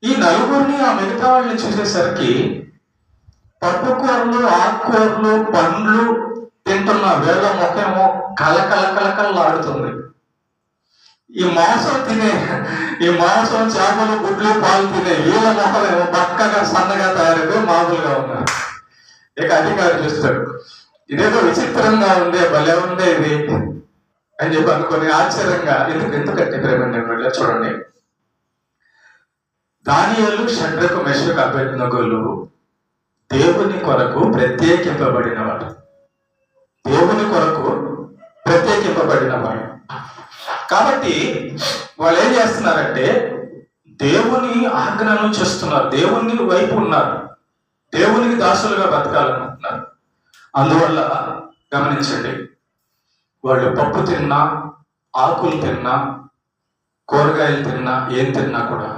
ఈ నలుగురిని, ఆ మిగతా వాళ్ళని చూసేసరికి పప్పుకూరలు, ఆకుకూరలు, పండ్లు తింటున్న వేళ ముఖమేమో కలకలలాడుతుంది. ఈ మాంసం, చేపలు, గుడ్లు, పాలు తినే వీళ్ళ మొక్కలేమో పక్కగా సన్నగా తయారైపోయి మామూలుగా ఉన్నారు. ఇక అధికారి చూస్తాడు, ఇదేదో విచిత్రంగా ఉందే, భలే ఉందే ఇది అని చెప్పి అనుకుని ఆశ్చర్యంగా, ఎందుకంటే ప్రేమ చూడండి, దానియేలు, షడ్రకు, మెషకు, అబేద్నెగోలు దేవుని కొరకు ప్రత్యేకింపబడిన వాడు. దేవుని కొరకు ప్రత్యేకింపబడిన వాడు కాబట్టి వాళ్ళు ఏం చేస్తున్నారంటే దేవుని ఆజ్ఞను చేస్తున్నారు, దేవుని వైపు ఉన్నారు, దేవునికి దాసులుగా బతకాలనుకుంటున్నారు. అందువల్ల గమనించండి, వాళ్ళు పప్పు తిన్నా, ఆకులు తిన్నా, కూరగాయలు తిన్నా, ఏం తిన్నా కూడా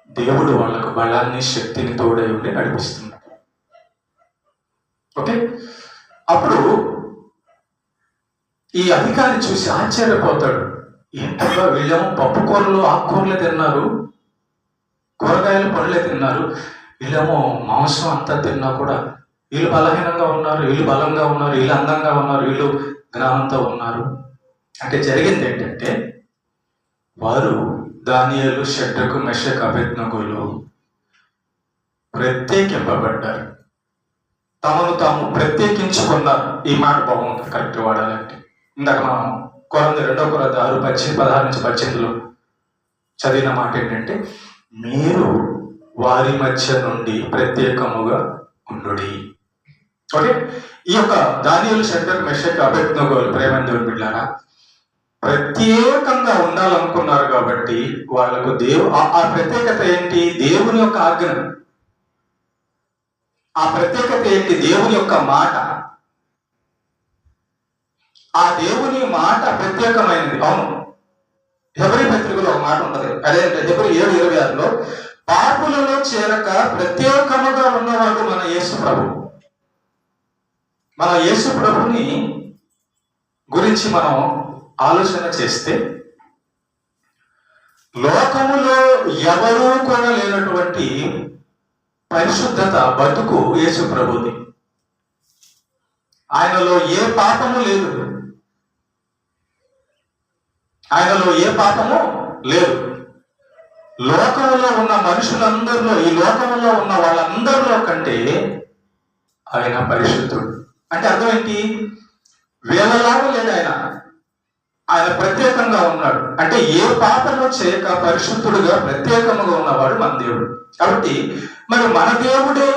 దేవుడు వాళ్ళకు బలాన్ని, శక్తిని తోడై ఉండి నడిపిస్తున్నాడు. ఓకే, అప్పుడు ఈ అధికారి చూసి ఆశ్చర్యపోతాడు. ఏంటో వీళ్ళేమో పప్పు కూరలు, ఆకుకూరలే తిన్నారు, కూరగాయలు, పండ్లే తిన్నారు, వీళ్ళేమో మాంసం అంతా తిన్నా కూడా వీళ్ళు బలహీనంగా ఉన్నారు, వీళ్ళు బలంగా ఉన్నారు, వీళ్ళు అందంగా ఉన్నారు, వీళ్ళు జ్ఞానంతో ఉన్నారు. అంటే జరిగింది ఏంటంటే వారు దానియేలు, షడ్రకు, మెషకు, అబేద్నెగోలు ప్రత్యేకింపబడ్డారు, తమను తాము ప్రత్యేకించుకున్నారు. ఈ మాట బాగుంటుంది, కరెక్ట్ వాడాలంటే. ఇందాక మనం 2 కొరింథీ 6:16-18 చదివిన మాట ఏంటంటే మీరు వారి మధ్య నుండి ప్రత్యేకముగా ఉండుడి. ఓకే, ఈ యొక్క దానియేలు, షడ్రకు, మెషకు, అబేద్నెగోలు ప్రేమందేవుని బిడ్డలారా ప్రత్యేకంగా ఉండాలనుకున్నారు కాబట్టి వాళ్ళకు ఆ ప్రత్యేకత ఏంటి? దేవుని యొక్క ఆజ్ఞ. ఆ ప్రత్యేకత ఏంటి? దేవుని యొక్క మాట. ఆ దేవుని మాట ప్రత్యేకమైనది. అవును, హెబ్రీ పత్రికలో ఒక మాట ఉంటుంది, అదేంటే హెబ్రీ 7:26లో పాపులలో చేరక ప్రత్యేకముగా ఉన్నవాడు మన యేసు ప్రభు. మన యేసు ప్రభుని గురించి మనం ఆలోచన చేస్తే లోకములో ఎవరూ కూడా లేనటువంటి పరిశుద్ధత బతుకు యేసు ప్రభుది. ఆయనలో ఏ పాపము లేదు. ఆయనలో ఏ పాపము లేదు. లోకంలో ఉన్న మనుషులందరిలో, ఈ లోకంలో ఉన్న వాళ్ళందరిలో కంటే ఆయన పరిశుద్ధుడు. అంటే అర్థం ఏంటి? వీళ్ళలాగా లేదు ఆయన. ఆయన ప్రత్యేకంగా ఉన్నాడు. అంటే ఏ పాపము చేయక పరిశుద్ధుడుగా ప్రత్యేకంగా ఉన్నవాడు మన దేవుడు. కాబట్టి మరి మన దేవుడే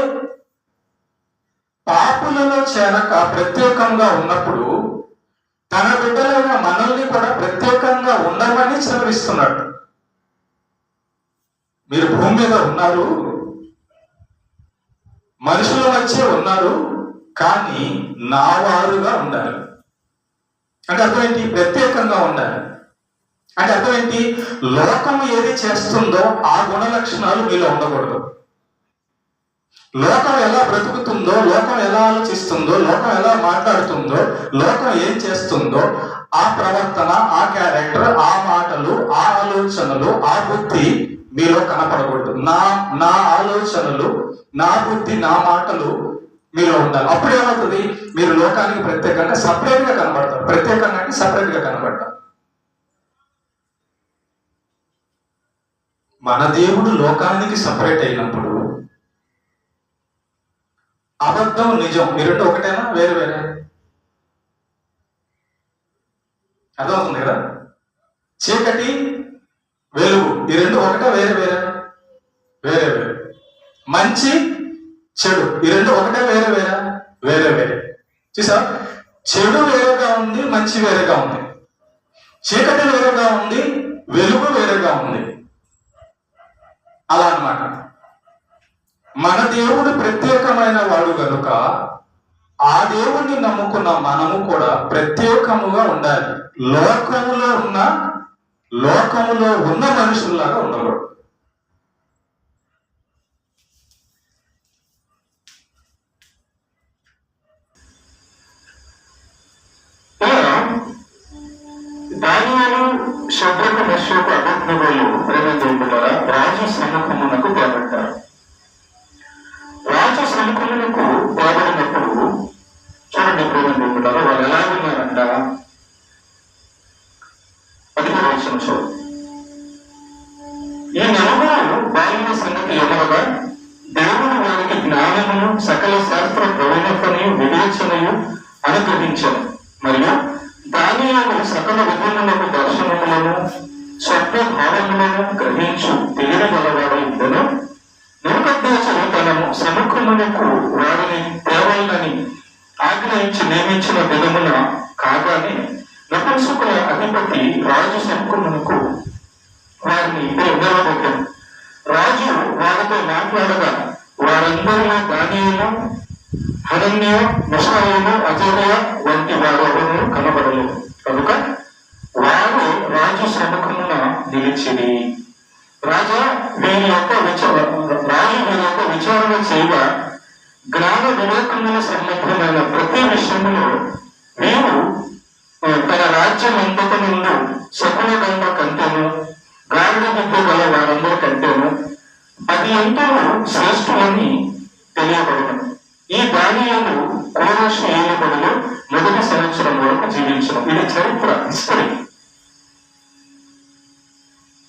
పాపులలో చేరక ప్రత్యేకంగా ఉన్నప్పుడు తన బిడ్డలైన మనల్ని కూడా ప్రత్యేకంగా ఉండమని సెలవిస్తున్నాడు. మీరు భూమి మీద ఉన్నారు, మనుషుల మధ్య ఉన్నారు, కానీ నా వారుగా ఉండాలి. అంటే అర్థం ఏంటి? ప్రత్యేకంగా ఉండాలి. అంటే అర్థం ఏంటి? లోకం ఏది చేస్తుందో ఆ గుణ లక్షణాలు మీలో ఉండకూడదు. లోకం ఎలా బ్రతుకుతుందో, లోకం ఎలా ఆలోచిస్తుందో, లోకం ఎలా మాట్లాడుతుందో, లోకం ఏం చేస్తుందో ఆ ప్రవర్తన, ఆ క్యారెక్టర్, ఆ మాటలు, ఆ ఆలోచనలు, ఆ బుద్ధి మీలో కనపడకూడదు. నా ఆలోచనలు, నా బుద్ధి, నా మాటలు మీలో ఉండాలి. అప్పుడు ఏమవుతుంది? మీరు లోకానికి ప్రత్యేకంగా సపరేట్ గా కనబడతారు. ప్రత్యేకంగా అంటే సపరేట్ గా కనబడతారు. మన దేవుడు లోకానికి సపరేట్ అయినప్పుడు అబద్ధం నిజం ఈ రెండు ఒకటేనా? వేరే వేరే? అర్థమవుతుంది కదా? చీకటి వెలుగు ఈ రెండు ఒకటే? వేరే వేరే? వేరే వేరే. మంచి చెడు ఈ రెండు ఒకటే? వేరే వేరే? వేరే వేరే. చూసా? చెడు వేరేగా ఉంది, మంచి వేరేగా ఉంది. చీకటి వేరేగా ఉంది, వెలుగు వేరేగా ఉంది. అలా అన్నమాట. మన దేవుడు ప్రత్యేకమైన వాడు కనుక ఆ దేవుణ్ణి నమ్ముకున్న మనము కూడా ప్రత్యేకముగా ఉండాలి. లోకములో ఉన్న మనుషుల్లాగా ఉండకూడదు. దానియేలు, శద్రకు, మెషకు, అబేద్నెగోలు ప్రేమదేవులారా రాజు సముఖమునకు తేబడ్డారు. రాజు సముఖమునకు తేబడినప్పుడు చూడండి ప్రేమదేవులారా వాళ్ళు ఎలా ఉన్నారంట? 15వ వచనం చూడండి. ఈ నలుగురు బాలిన సంగతి ఏమనగా దేవుడు వారికి జ్ఞానమును, సకల శాస్త్ర ప్రవణతను, వివేచనయు అనుగ్రహించను. మరియు దానియేలు సకల విధములకు దర్శనములను, స్వప్న భావములను గ్రహించు తెలివి గలవాడై ఉండెను. నెబుకద్నెజరు తన సముఖమునకు వారిని తేవాలని ఆజ్ఞయించి నియమించిన దినమున కాగానే నపుంసకుల అధిపతి రాజు సముఖమునకు వారిని నిలబెట్టాను. రాజు వారితో మాట్లాడగా వారందరిలో దానియేలు, హనన్య, మిషాయేలు, అజర్య వంటి వారు ఎవరు కనబడలేదు. కనుక వారు రాజు సముఖమున నిలిచిరి. రాజు వీరి యొక్క విచారణ చేయగా జ్ఞాన వివేకముల సంబంధమైన ప్రతి విషయంలో వీరు తన రాజ్యం అంతట నుండి శకున గంట కంటేను, గాడిద విద్య గల వారందరి కంటేను 10 అంతలు శ్రేష్ఠులని తెలియబడను. ఈ దానియేలు కోరెషు ఏలుబడిలో మొదటి సంవత్సరం వరకు జీవించడం. ఇది చరిత్ర, హిస్టరీ.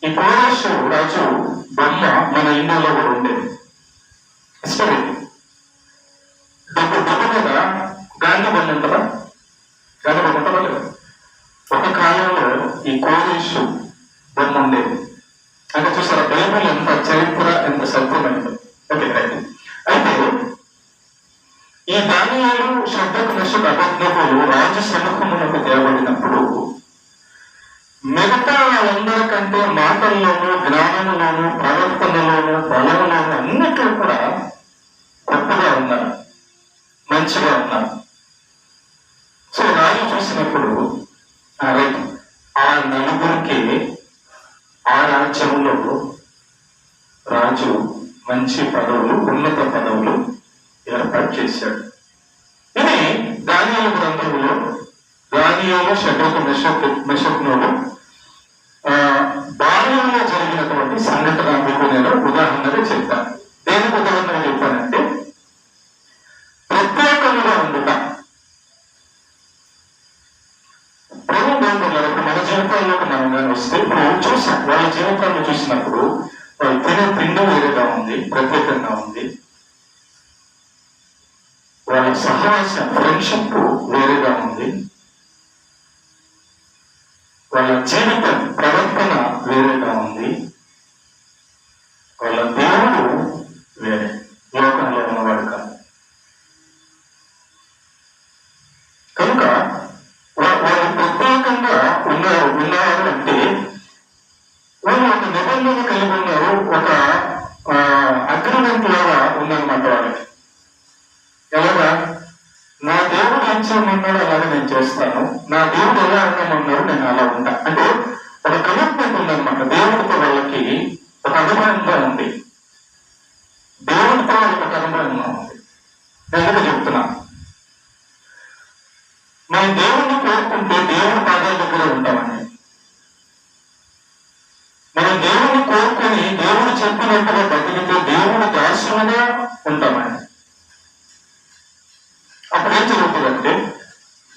ఈ కోరెషు రాజు బొమ్మ మన ఇండియాలో కూడా ఉండేది. హిస్టరీ. డబ్బు మీద గాంధీ బొమ్మ ఉంటుందా? గాంధీ బొమ్మ ఉంటుందా లేదా? ఒక కాలంలో ఈ కోరెషు బొమ్మ ఉండేది. అంటే చూసారా బైబిల్ ఎంత చరిత్ర, ఎంత సత్యమైంది. ఓకే, అయితే ఈ దానియేలు, శద్రకు, మెషకు, అబేద్నెగోలు రాజు సముఖమునకు తేబడినప్పుడు మిగతా వాళ్ళందరికంటే మాటల్లోనూ, జ్ఞానంలోనూ, ప్రవర్తనలోనూ, బలంలోనూ అన్నిట్లో కూడా గొప్పగా ఉన్నారు, మంచిగా ఉన్నారు. సో రాజు చూసినప్పుడు ఆ నలుగురికి ఆ రాజ్యంలో రాజు మంచి పదవులు, ఉన్నత పదవులు ఏర్పాటు చేశాడు. ఇది దానియేలు గ్రంథంలో దానియేలు, శద్రకు, మెషకును బాల్యంలో జరిగినటువంటి సంఘటన మీకు నేను ఉదాహరణగా చెప్తాను. దేనికి ఉదాహరణ చెప్పానంటే ప్రత్యేకంగా ఉండుట. ప్రేమ బాగుంటున్నారు. మన జీవితాల్లోకి మనం గమనిస్తే ఇప్పుడు చూసాం, వాళ్ళ జీవితాన్ని చూసినప్పుడు వాళ్ళు తినే తిండి వేరేగా ఉంది, ప్రత్యేకంగా ఉంది. వాళ్ళ సహవాసం, ఫ్రెండ్షిప్ వేరేగా ఉంది. వాళ్ళ జీవితం, ప్రవర్తన వేరేగా ఉంది. వాళ్ళ దేవుడు వేరే, లోకంలో ఉన్నవాడు కాదు. కనుక వాళ్ళు ప్రత్యేకంగా ఉన్నారు అంటే వాళ్ళు ఒక నిబంధన కలిగి ఉన్నారు, ఒక అగ్రిమెంట్ లాగా ఉందన్నమాట వాళ్ళకి. ఎలాగా? నా దేవుడు ఏం చేయమన్నాడు అలాగే నేను చేస్తాను, నా దేవుడు ఎలా ఉండమన్నాడు నేను అలా ఉంటా అంటే ఒక కమిట్మెంట్ ఉందన్నమాట. దేవుడితో వాళ్ళకి ఒక అనుభవంగా ఉంది, దేవుడితో వాళ్ళకి ఒక అనుభవంగా ఉంది. నేను చెప్తున్నా, మనం దేవుడిని కోరుకుంటే దేవుడి పాదాల దగ్గర ఉంటామని, మనం దేవుడిని కోరుకొని దేవుడు చెప్పినట్టుగా బతికితే దేవుడి దాసులుగా ఉంటామని. అప్పుడేం జరుగుతుందంటే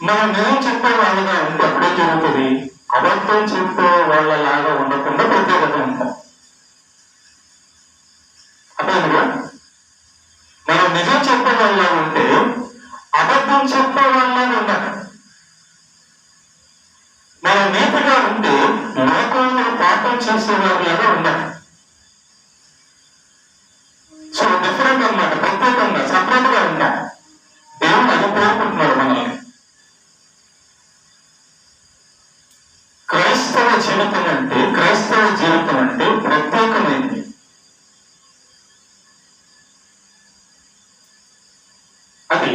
మనం నిజం చెప్పే వాళ్ళగా ఉంటే అప్పుడేం జరుగుతుంది? అబద్ధం చెప్పే వాళ్ళలాగా ఉండకుండా ప్రత్యేకత ఉంటాం. అర్థమైందిగా? మనం నిజం చెప్పే వాళ్ళగా ఉంటే అబద్ధం చెప్పే వాళ్ళలాగా ఉండాలి. మనం నీతిగా ఉంటే లోకంలో పాఠం చేసేవారిలాగా ఉండాలి. సో డిఫరెంట్ అన్నమాట, ప్రత్యేకంగా సపరేట్ గా ఉంటాం. దేవుడు అది కోరుకుంటున్నాడు మనల్ని. క్రైస్తవ జీవితం అంటే ప్రత్యేకమైంది. అది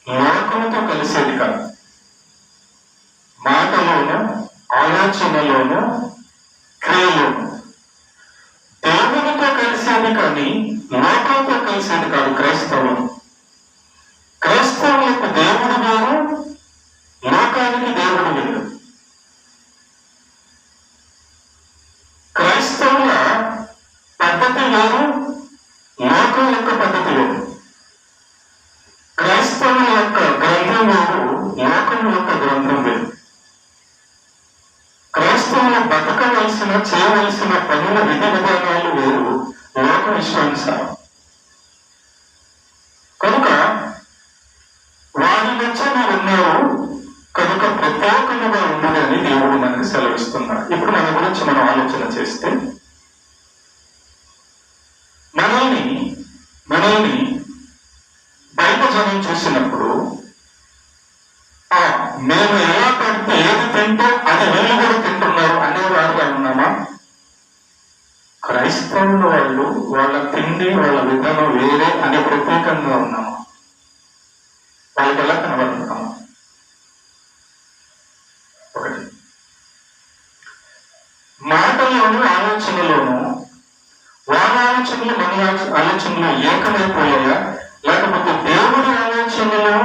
లోకంతో కలిసేది కాదు. మాటలోను, ఆలోచనలోను, క్రియలోను దేవునితో కలిసేది కానీ లోకంతో కలిసేది కాదు. క్రైస్తవులకు దేవుడు వేరు, లోకానికి దేవుడు వేరు. క్రైస్తవుల పద్ధతి వేరు, లోకం యొక్క పద్ధతి వేరు. క్రైస్తవుల యొక్క గ్రంథం వేరు, లోకం యొక్క గ్రంథం వేరు. క్రైస్తవులు బతకవలసిన, చేయవలసిన పనుల విధి విధానాలు వేరు, లోకం ఇష్టానుసారం. కనుక వారి మధ్య మీరు ఉన్నారు కనుక ప్రత్యేకంగా ఉండదని దేవుడు మనకి సెలవిస్తున్నాడు. ఇప్పుడు మన గురించి మనం ఆలోచన చేస్తే మనల్ని బయట జనం చూసినప్పుడు మేము ఎలా పడితే ఏది తింటే అది వీళ్ళు కూడా తింటున్నారు అనేవారుగా ఉన్నామా? క్రైస్తవుల వాళ్ళు వాళ్ళ తిండి, వాళ్ళ విధానం వేరే అనే ప్రత్యేకంగా ఉన్నామా? వాళ్ళకి ఎలా కనబడుతున్నాము? ఒకటి, మాటల్లోనూ ఆలోచనలోనూ వాళ్ళ ఆలోచనలు మన ఆలోచనలు ఏకమైపోయాయా, లేకపోతే దేవుడి ఆలోచనలు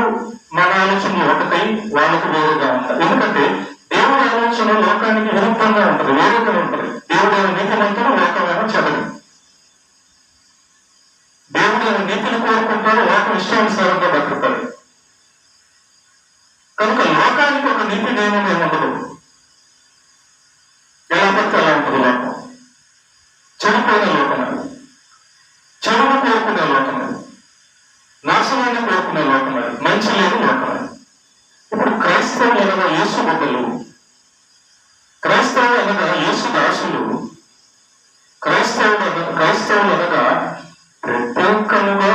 మన ఆలోచనలు ఒకటై వాళ్ళకి వేరుగా ఉంటాయి? ఎందుకంటే దేవుడి ఆలోచన లోకానికి విరుద్ధంగా ఉంటుంది, వేరుగా ఉంటుంది. దేవుడు నీతిమంతుడు, లోకమైన చెడ్డది. దేవుడు నీతిని కోరుకుంటాడు, లోకం ఇష్టానుసారంగా బతుకుతాడు. కనుక లోకానికి ఒక నీతి నియమం ఏముండదు, ఎలా పడితే అలా ఉంటుంది లోకం. చెడిపోయిన లోకం అది, చెడును కోరుకునే లోకం అది, నాశనాన్ని కోరుకునే లోకం అది, మంచి లేని లోకం అది. ఇప్పుడు క్రైస్తవులు అనగా యేసు బిడ్డలు, క్రైస్తవులు అనగా యేసు దాసులు, క్రైస్తవులు అనగా ప్రత్యేకంగా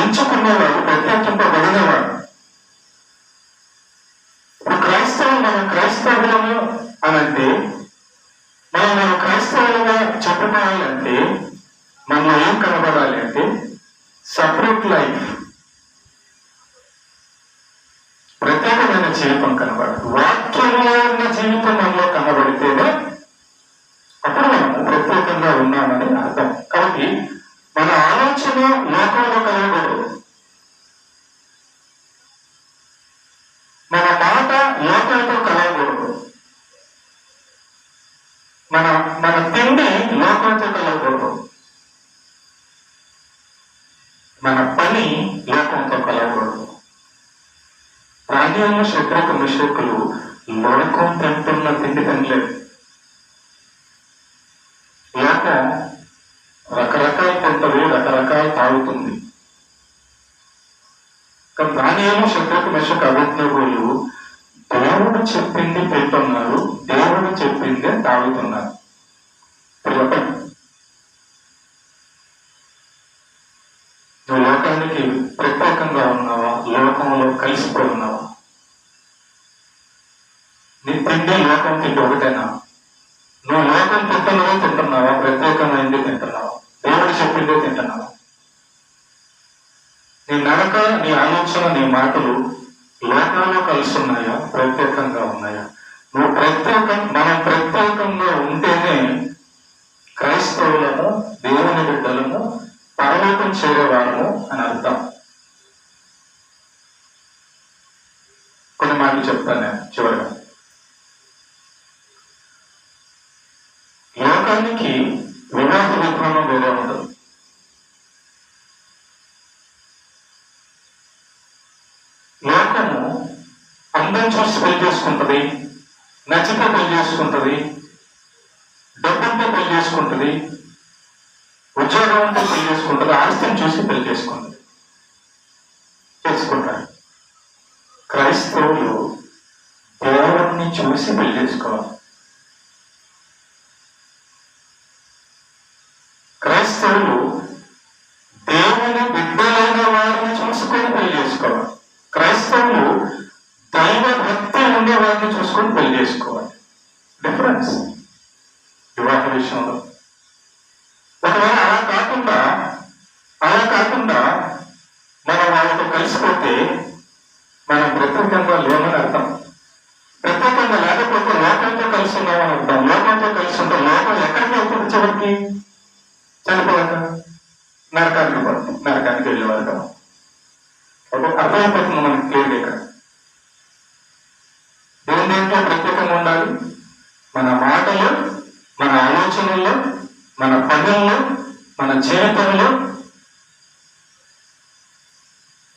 ఎంచుకునేవాడు, ప్రత్యేకింపబడినవాడు. ఇప్పుడు మనం క్రైస్తవులము అనంటే, మనం క్రైస్తవులుగా చెప్పుకోవాలంటే మనం ఏం కనబడాలి అంటే సపరేట్ లైఫ్, ప్రత్యేకమైన జీవితం కనబడాలి. వాక్యంలో ఉన్న జీవితం మనలో కనబడితేనే అప్పుడు మనము ప్రత్యేకంగా ఉన్నామని అర్థం. కాబట్టి మన ఆలోచన లోకంలో కలగకూడదు, మన మాట లోకంతో కలగకూడదు, మన తిండి లోకంతో కలగకూడదు, మన పని లోకంతో కలగకూడదు. ప్రాణ్యాలు శత్రుకు మిషకులు లోకం తింటున్న తిండి తినలేదు. రకరకాలు తింటది, రకరకాలు తాగుతుంది. కానీ దానియేలు, శద్రకు, మెషకు, అబేద్నెగోలు దేవుడు చెప్పింది తింటున్నారు, దేవుడు చెప్పిందే తాగుతున్నారు. చెప్పండి, నువ్వు లోకానికి ప్రత్యేకంగా ఉన్నావా, లోకంలో కలిసిపోయి ఉన్నావా? నీ తిండి లోకం తిండి ఒకటేనా? నువ్వు లోకం తింటున్నావా, ప్రత్యేకమైంది తింటున్నావా, దేవుడు చెప్పిందే తింటున్నావా? నీ నడక, నీ ఆలోచన, నీ మాటలు లోకంలో కలిసి ఉన్నాయా, ప్రత్యేకంగా ఉన్నాయా? మనం ప్రత్యేకంగా ఉంటేనే క్రైస్తవులము, దేవుని బిడ్డలము, పరలోకం చేరేవారము అని అర్థం. కొన్ని మాటలు చెప్తాను నేను చివరిగా. లోకానికి వివాహ విధానం వేరే ఉండదు. లోకము అందం చూసి పెళ్లి చేసుకుంటది, నచ్చితే పెళ్లి చేసుకుంటది, డబ్బుంటే పెళ్లి చేసుకుంటది, ఉద్యోగం ఉంటే పెళ్లి చేసుకుంటది, ఆస్తిని చూసి పెళ్లి చేసుకుంటది, చేసుకుంటారు. క్రైస్తవులు దేవుణ్ణి చూసి పెళ్లి చేసుకోవాలి. క్రైస్తవులు దేవుని బిడ్డలైన వారిని చూసుకొని పెళ్లి చేసుకోవాలి. క్రైస్తవులు దైవ భక్తి ఉండే వారిని చూసుకొని పెళ్లి చేసుకోవాలి. డిఫరెన్స్ వివాహ విషయంలో. ఒకవేళ అలా కాకుండా మనం వాళ్ళతో కలిసిపోతే మనం ప్రత్యేకంగా లేమని అర్థం. ప్రత్యేకంగా లేకపోతే లోకంతో కలిసి ఉన్నామని అర్థం. లోకంతో కలిసి ఉంటే లోకం ఎక్కడికి వెళ్తుంది? చివరికి చనిపోయాక నరకానికి వెళ్ళేవారు కదా. అర్థమైపోతుంది మనకి క్లియర్గా ఇక్కడ. దేంట్లో ప్రత్యేకంగా ఉండాలి? మన మాటలు, మన ఆలోచనల్లో, మన పనుల్లో, మన జీవితంలో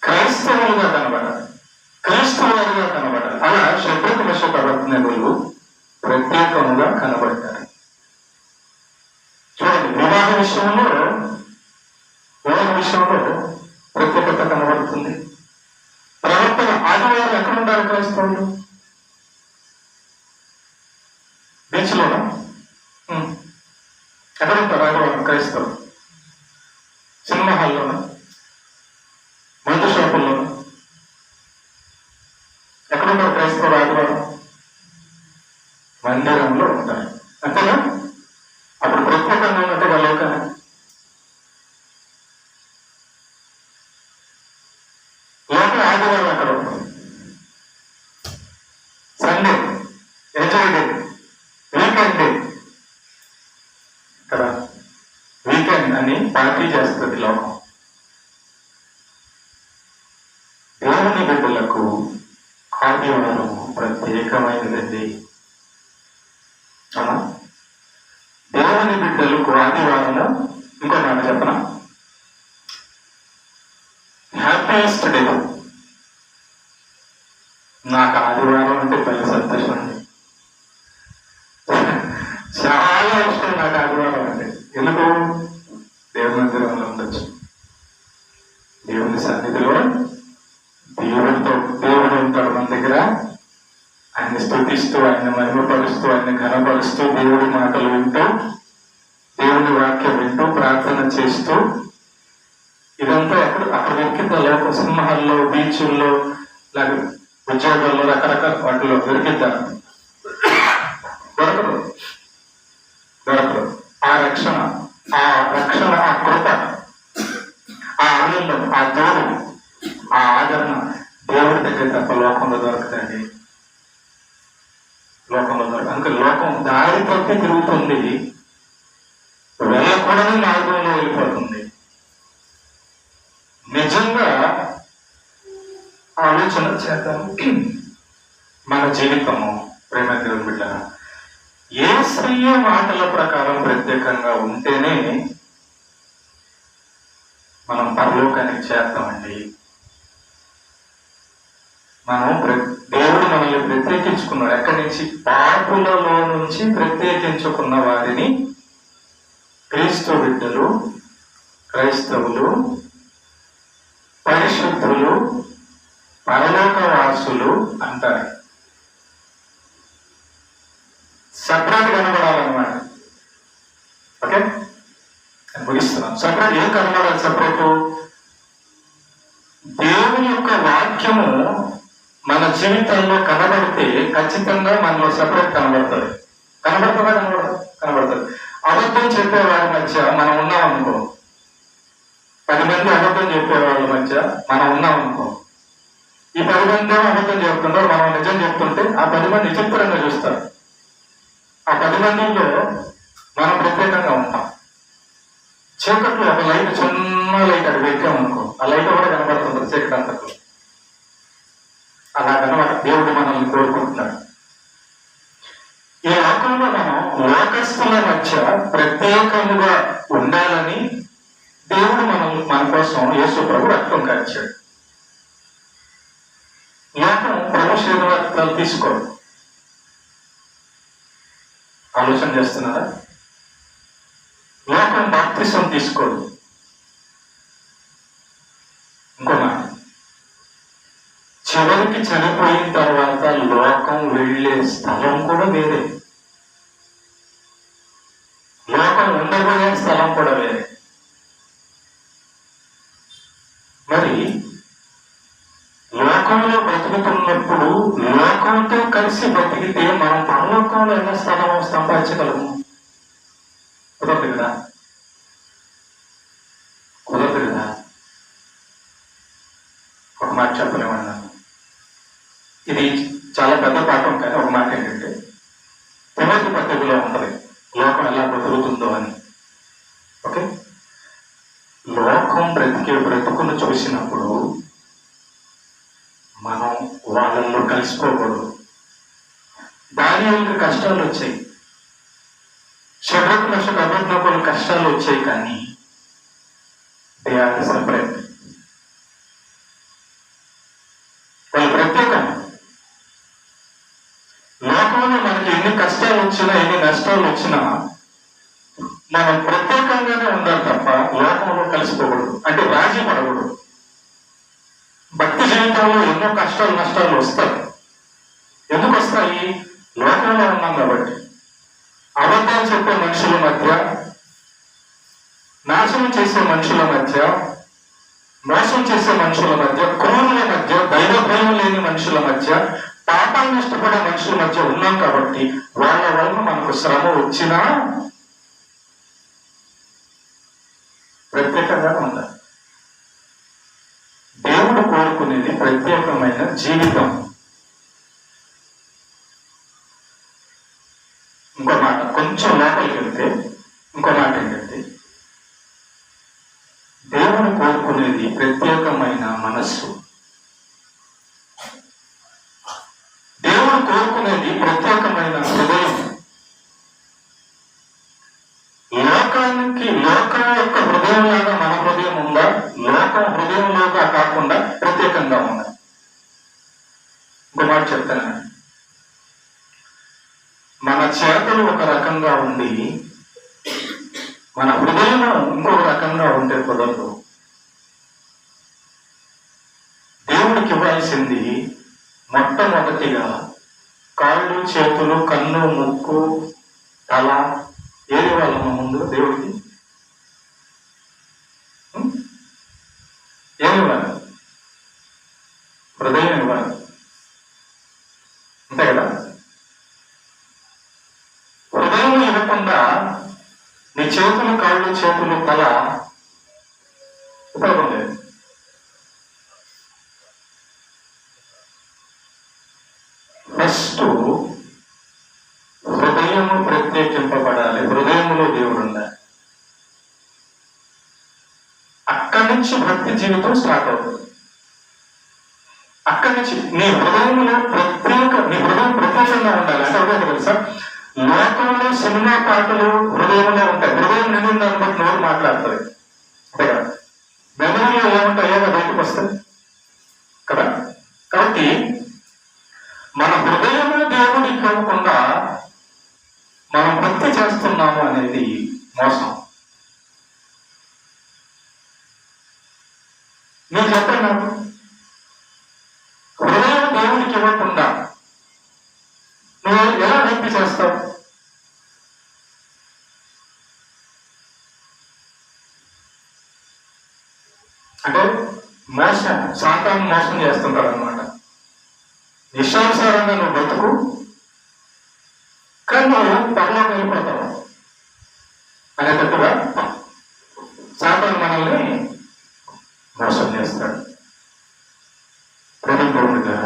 క్రైస్తవులుగా కనబడాలి, క్రైస్తవులుగా కనబడాలి. అలా శద్రకు, మెషకు, అబేద్నెగోలు ప్రత్యేకంగా కనబడతారు. చూడండి, వివాహ విషయంలో ప్రత్యేకత కనబడుతుంది. ప్రవర్తన, ఆదివారం ఎక్కడ ఉంటారు క్రైస్తవులు? బీచ్ లోనా? ఎక్కడ ఉంటారు ఆదివారం క్రైస్తవులు? సినిమా హాల్లోనా? మందు షాపుల్లోనా? ఎక్కడ ఉంటారు క్రైస్తవులు ఆదివారం? మందిరంలో ఉంటారు. అంతేనా? అప్పుడు ప్రత్యేకంగా ఉన్నట్టుగా లోకాన్ని. లోకం ఆదివారం ఎక్కడ ఉంటుంది? Sunday, enjoy day, weekend day. ఇక్కడ వీకెండ్ అని పార్టీ చేస్తుంది లోకం. దేవుని బిడ్డలకు ఆదివారం ప్రత్యేకమైనదండి. అవునా? దేవుని బిడ్డలకు ఆదివారము, ఇంకో మాట చెప్పనా, హ్యాపీయెస్ట్ డే. నాకు ఆదివారం అంటే పెద్ద సంతోషం అండి. చాలా ఇష్టం నాకు ఆదివారం అంటే. ఎందుకు? దేవుని మందిరంలో ఉండొచ్చు, దేవుని సన్నిధిలో దేవుడు ఉంటాడు మన దగ్గర. ఆయన్ని స్తుతిస్తూ, ఆయన్ని మహిమపరుస్తూ, ఆయన్ని ఘనపరుస్తూ, దేవుడి మాటలు వింటూ, దేవుడి వాక్యం వింటూ, ప్రార్థన చేస్తూ, ఇదంతా అక్కడ దొరికిద్దా? లోక సింహాల్లో, బీచుల్లో, లేక ఉద్యోగాల్లో, రకరకాల వాటిలో దొరికిద్దా? దొరకదు. ఆ రక్షణ, ఆ కృప, ఆ ఆనందం, ఆ తోడు, ఆ ఆదరణ దేవుడి దగ్గర తప్ప లోకంలో దొరకదండి. లోకంలో దొరకదు. అందుకే లోకం దారి తప్పి తిరుగుతుంది, వెళ్ళకూడని మార్గంలో వెళ్ళిపోతుంది. నిజంగా ఆలోచన చేద్దాం. మన జీవితము, ప్రేమ దేవుని బిడ్డ, యేసయ్య మాటల ప్రకారం ప్రత్యేకంగా ఉంటేనే మనం పరలోకానికి చేస్తామండి. మనం దేవుడు మనల్ని ప్రత్యేకించుకున్నాడు. ఎక్కడి నుంచి? పాపులలో నుంచి ప్రత్యేకించుకున్న వారిని క్రీస్తు బిడ్డలు, క్రైస్తవులు, పరిశుద్ధులు, పరలోకవాసులు అంటారు. సపరేట్ కనబడాలన్నమాట. ఓకే, ముగిస్తున్నాం. సపరేట్ ఏం కనబడాలి? సపరేటు దేవుని యొక్క వాక్యము మన జీవితంలో కనబడితే ఖచ్చితంగా మనలో సపరేట్ కనబడుతుంది. కనబడుతుందా? కనబడుతుంది. అబద్ధం చెప్పేవారి మధ్య మనం ఉన్నాం అనుకో, 10 మంది అబద్ధం చెప్పేవాళ్ళ మధ్య మనం ఉన్నాం అనుకో, ఈ 10 మంది అబద్ధం చెప్తుంటారు, మనం నిజం చెప్తుంటే ఆ 10 మంది విచిత్రంగా చూస్తారు. ఆ 10 మందిలో మనం ప్రత్యేకంగా ఉంటాం. చీకట్లో ఒక లైట్, చిన్న లైట్ అది పెట్టామనుకో, ఆ లైట్ కూడా కనబడుతుంది చీకటి అంతట్లో. అలా కనబడ దేవుడు మనల్ని కోరుకుంటున్నాడు. ఈ లోకంలో మనం లోకస్తుల మధ్య ప్రత్యేకముగా ఉండాలని దేవుడు మన కోసం యేసు ప్రభు రక్తం కార్చాడు. లోకం ప్రభు శరీరాలు తీసుకోడు. ఆలోచన చేస్తున్నారా? లోకం బాప్తిసం తీసుకోడు. ఇంకో మాట, చివరికి చనిపోయిన తర్వాత లోకం వెళ్ళే స్థలం కూడా వేరే, లోకం ఉండబోయే స్థలం కూడా వేరే. మరి లోకంలో బ్రతుకుతున్నప్పుడు లోకంతో కలిసి బ్రతికితే మనం పరలోకంలో ఎన్న స్థలం సంపాదించగలము? కుదరదు కదా, కుదరదు కదా. ఒక మాట చెప్పలేమన్నాను, ఇది చాలా పెద్ద పాఠం. కానీ ఒక మాట ఏంటంటే, తిమోతి పత్రికలో ఉంటుంది లోకం ఎలా బ్రతుకుతుందో అని. ఓకే, లోకం బ్రతికే బ్రతుకును చూసినప్పుడు మనం వాళ్ళల్లో కలిసిపోకూడదు. దానియాలకు కష్టాలు వచ్చాయి, షడ్రకు మెషకు అబేద్నెగోకు కష్టాలు వచ్చాయి, కానీ దే ఆర్ సెపరేట్. వాళ్ళు ప్రత్యేకం. లోకంలో మనకి ఎన్ని కష్టాలు వచ్చినా, ఎన్ని నష్టాలు వచ్చినా మనం ప్రత్యేకంగానే ఉండాలి తప్ప లోకంలో కలిసిపోకూడదు. అంటే రాజీ పడకూడదు. భక్తి జీవితంలో ఎన్నో కష్టాలు నష్టాలు వస్తాయి. ఎందుకు వస్తాయి? లోకంలో ఉన్నాం కాబట్టి. అబద్ధాలు చెప్పే మనుషుల మధ్య, నాశనం చేసే మనుషుల మధ్య, మోసం చేసే మనుషుల మధ్య, క్రూరుల మధ్య, దైవ భయం లేని మనుషుల మధ్య, పాపాన్ని ఇష్టపడే మనుషుల మధ్య ఉన్నాం కాబట్టి వాళ్ళ వల్ల మనకు శ్రమ వచ్చినా ప్రత్యేకంగా ఉండాలి. దేవుడు కోరుకునేది ప్రత్యేకమైన జీవితం. ఇంకో మాట, కొంచెం లోపలికి వెళ్తే ఇంకో మాట ఏంటంటే, దేవుడు కోరుకునేది ప్రత్యేకమైన మనస్సు. దేవుడు కోరుకునేది ప్రత్యేకమైన హృదయం. లోకం యొక్క హృదయంలాగా మన హృదయం ఉందా? లోకం హృదయంలోగా కాకుండా ప్రత్యేకంగా ఉందా? ఇంకో మాట చెప్తాను, మన చేతలు ఒక రకంగా ఉండి మన హృదయం ఇంకొక రకంగా ఉంటే కుదరదు. దేవుడికి ఇవ్వాల్సింది మొట్టమొదటిగా కాళ్ళు, చేతులు, కన్ను, ముక్కు, తల. ఏది వాళ్ళ ముందు దేవుడికి ఏమి ఇవ్వాలి? హృదయం ఇవ్వాలి, అంతే కదా. హృదయం ఇవ్వకుండా నీ చేతులు, కాళ్ళు, చేతులు, తల ఉపయోగం లేదు. ఫస్ట్ హృదయము ప్రత్యేకింపబడాలి. హృదయములో దేవుడు ఉండాలి. అక్కడి నుంచి భక్తి జీవితం స్టార్ట్ అవుతుంది. అక్కడి నుంచి నీ హృదయంలో నీ హృదయం ప్రత్యేకంగా ఉండాలి. అంటే అదే తెలుసా, లోకంలో సినిమా పాటలు హృదయంలో ఉంటాయి. హృదయం నిండి దాన్ని బట్టి నోరు మాట్లాడుతుంది, అంతే కదా. మెమరీలో ఏముంటాయో బయటకు వస్తాయి కదా. కాబట్టి మన హృదయము దేవుడికి ఇవ్వకుండా మనం భక్తి చేస్తున్నాము అనేది మోసం. మీరు చెప్పండి నాకు, హృదయం దేవునికి ఇవ్వకుండా నువ్వు ఎలా భక్తి చేస్తావు? అంటే మోసం, సాతాను మోసం చేస్తుంటారు అనమాట. ఇష్టానుసారంగా నువ్వు బతుకు, కానీ నువ్వు పరలోకి వెళ్ళిపోతావు అనేటట్టుగా సాతాను మనల్ని మోసం చేస్తాడు. ప్రభుత్వంగా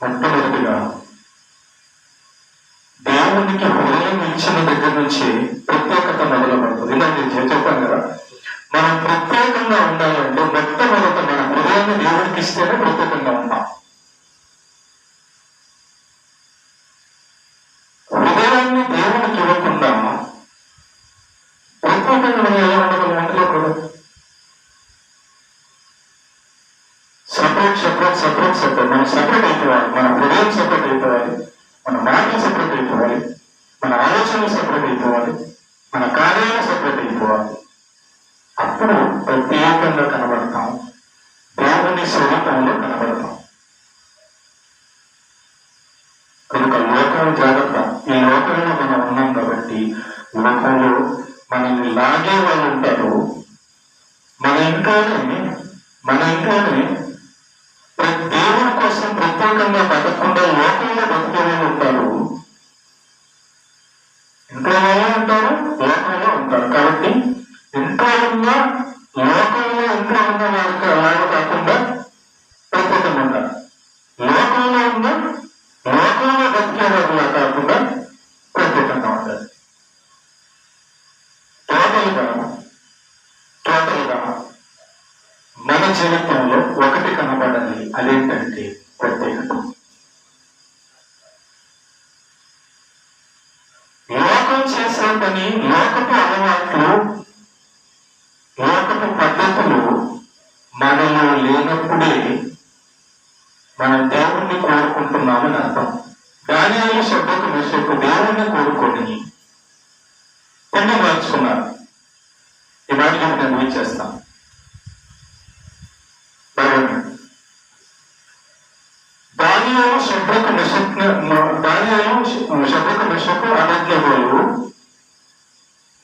మొట్టమొదటిగా దేవునికి హృదయం ఇచ్చిన దగ్గర నుంచి ప్రత్యేకత మొదలుపడుతుంది. ఇలా నేను చెప్పాను కదా, మనం ప్రత్యేకంగా ఉండాలంటే మొట్టమొదట మన హృదయాన్ని దేవుడికి ఇస్తేనే ప్రత్యేకంగా ఉంటాం. హృదయాన్ని దేవుడికి ఇవ్వకుండా ప్రత్యేకంగా మనం ఎలా ఉండగలం? ఉండలేకూడదు. సపరేట్ మనం సపరేట్ అయిపోవాలి. మన హృదయం సపరేట్ అయిపోవాలి, మన మాటలు సపరేట్ అయిపోవాలి, మన ఆలోచనలు సపరేట్ అయిపోవాలి, మన కార్యాలు సపరేట్ అయిపోవాలి. అప్పుడు ప్రత్యేకంగా కనబడతాం, దేవుని స్వరూపంలో కనబడతాం. కనుక లోకం జాగ్రత్త. ఈ లోకంలో మనం ఉన్నాం కాబట్టి లోకంలో మనల్ని లాగే వాళ్ళు ఉంటారు. మన ఇంట్లోనే దేవుని కోసం ప్రత్యేకంగా బతకకుండా లోకంలో బతికేనే ఉంటారు. ఇంట్లోనే ఉంటారు, లోకంలో ఉంటారు. కాబట్టి ఇంట్లో ఉన్న వారికి అలాగే కాకుండా ప్రత్యేకంగా ఉండాలి. లోకంలో బతికే వారిలా కాకుండా ప్రత్యేకంగా ఉండాలి. టోటల్గా మన జీవితంలో ఒకటి కనబడాలి. అదేంటంటే ప్రత్యేకత. లోకం చేసే పని, లోకపు అలవాట్లు, లోకపు పద్ధతులు మనలో లేనప్పుడే మనం దేవుణ్ణి కోరుకుంటున్నామని అర్థం. దానియేలు శబ్దకు మెషకు దేవుణ్ణి కోరుకొని కొన్ని మార్చుకున్నారు. ఈ మాటకి నేను ఊహించేస్తాను. దానియేలు శబ్దకు మెషకు అబేద్నెగోలు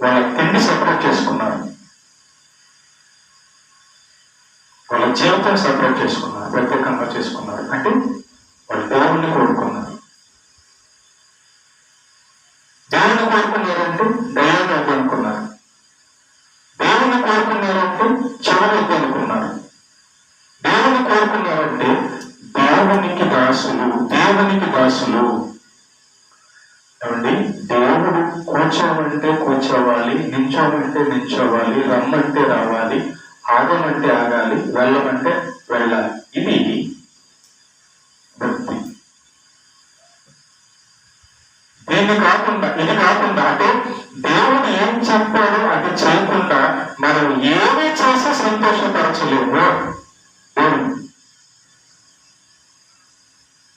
వాళ్ళ తిండి సపరేట్ చేసుకున్నారు, వాళ్ళ జీవితం సపరేట్ చేసుకున్నారు, ప్రత్యేకంగా చేసుకున్నారు. అంటే వాళ్ళు దేవుణ్ణి కోరుకున్నారు. దేవుణ్ణి కోరుకున్నారంటే దయాన్ని వద్దనుకున్నారు. దేవుణ్ణి కోరుకున్నారంటే చెవులు వద్దనుకున్నారు. దేవుణ్ణి కోరుకున్నారంటే దేవునికి దాసులు. ఏమండి, దేవుడు కూర్చోమంటే కూర్చోవాలి, నించోమంటే నించోవాలి, రమ్మంటే రావాలి, ఆగమంటే ఆగాలి, వెళ్ళమంటే వెళ్ళాలి. ఇది భక్తి. ఇది కాకుండా అంటే దేవుడు ఏం చెప్పాడో అది చేయకుండా మనం ఏమీ చేసి సంతోషపరచలేము.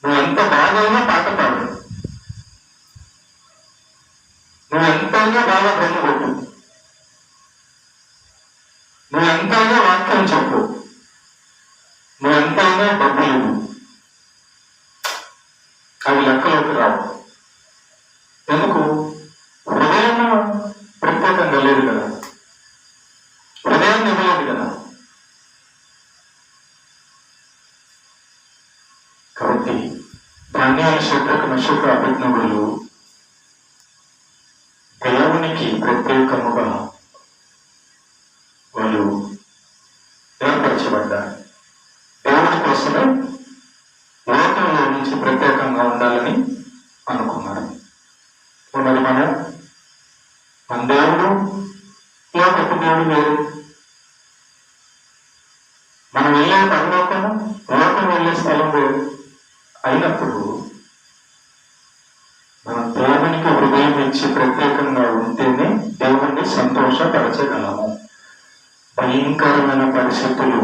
నువ్వు ఎంత బాగా పాట పాడు, నువ్వు ఎంతైనా బాగా కొట్టు, నువ్వు ఎంతైనా వాక్యం చెప్పు, నువ్వు ఎంతైనా డబ్బులు, అవి లెక్కలోకి రావు. ఎందుకు? హృదయం ప్రత్యేకంగా లేదు కదా, హృదయాన్ని ఇవ్వలేదు కదా. కాబట్టి దానియేలు శద్రకు మెషకు అబేద్నెగోలు దేవునికి ప్రత్యేకముగా వాళ్ళు ఏర్పరచబడ్డారు. దేవుడి కోసమే లోకంలో నుంచి ప్రత్యేకంగా ఉండాలని అనుకున్నారు. మరి మన దేవుడు లోకపు దేవుడు వేరు. మనం వెళ్ళే పరలోకము, లోకం వెళ్ళే స్థలం వేరు. అయినప్పుడు మనం దేవునికి హృదయం ఇచ్చి ప్రత్యేకంగా ఉంటేనే దేవుణ్ణి సంతోషపరచగలము. భయంకరమైన పరిస్థితులు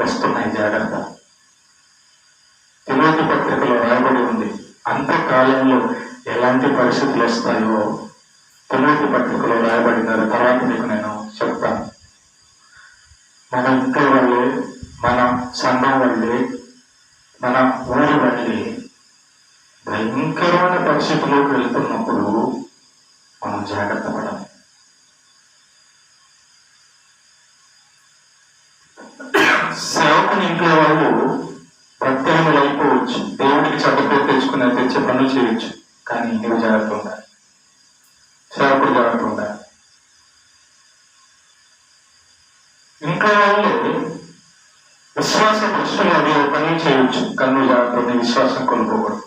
వస్తున్నాయి, జాగ్రత్త. తిమోతి పత్రికలో రాయబడి ఉంది. అంత్యకాలంలో ఎలాంటి పరిస్థితులు వస్తాయో తిమోతి పత్రికలో రాయబడినారు. తర్వాత మీకు నేను చెప్తాను. మన ఇంట్లో వాళ్ళే మన సంఘం వల్లే మన ఊరి వల్లే భయంకరమైన పరిస్థితుల్లోకి వెళ్తున్నప్పుడు మనం జాగ్రత్త పడాలి. సేవకుని ఇంట్లో వాళ్ళు ప్రత్యేకములు అయిపోవచ్చు, దేవుడికి చెడ్డపేరు తెచ్చే పనులు చేయొచ్చు, కానీ నువ్వు జాగ్రత్త ఉండాలి, సేవకుడు జాగ్రత్త ఉండాలి. ఇంట్లో వాళ్ళే విశ్వాస దృష్టిలో పనులు చేయొచ్చు, కానీ నువ్వు జాగ్రత్త ఉండి విశ్వాసం కోల్పోకూడదు.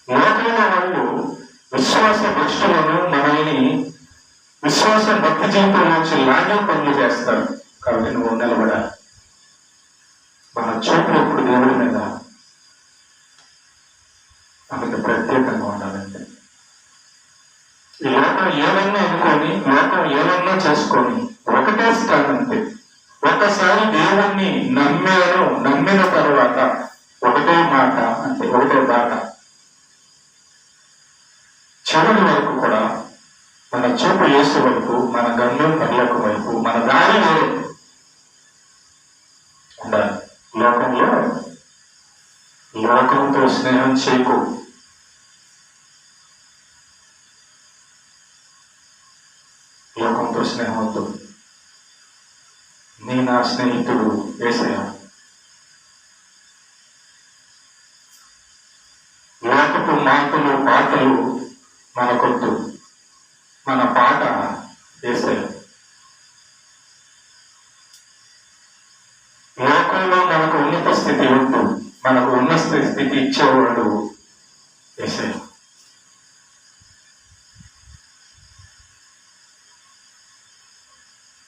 లోకంలో వాళ్ళు విశ్వాస దృష్టిలను మనల్ని విశ్వాసం భక్తి జీవితం నుంచి లాగే పనులు చేస్తారు, కాబట్టి నువ్వు నిలబడాలి. మన చూపు ఎప్పుడు దేవుడి మీద మనకి ప్రత్యేకంగా ఉండాలంటే ఈ లోకం ఏమన్నా అనుకొని లోకం ఏమన్నా చేసుకొని ఒకటే స్టాండ్ అంతే. ఒకసారి దేవుణ్ణి నమ్మిన తర్వాత ఒకటే మాట అంటే ఒకటే బాట. చివరి వరకు కూడా మన చూపు యేసు వైపు, మన గమ్యం పర్లోకం వైపు, మన దారి వేరే ఉండాలి. లోకంతో స్నేహం చేయకు. లోకంతో స్నేహం వద్దు. నా స్నేహితుడు యేసయ్య. లోకపు మాటలు పాటలు మనకొద్దు, మన పాట యేసయ్య. లోకంలో మనకు ఉన్నత స్థితి వద్దు, మనకు ఉన్నత స్థితి ఇచ్చేవాడు యేసయ్య.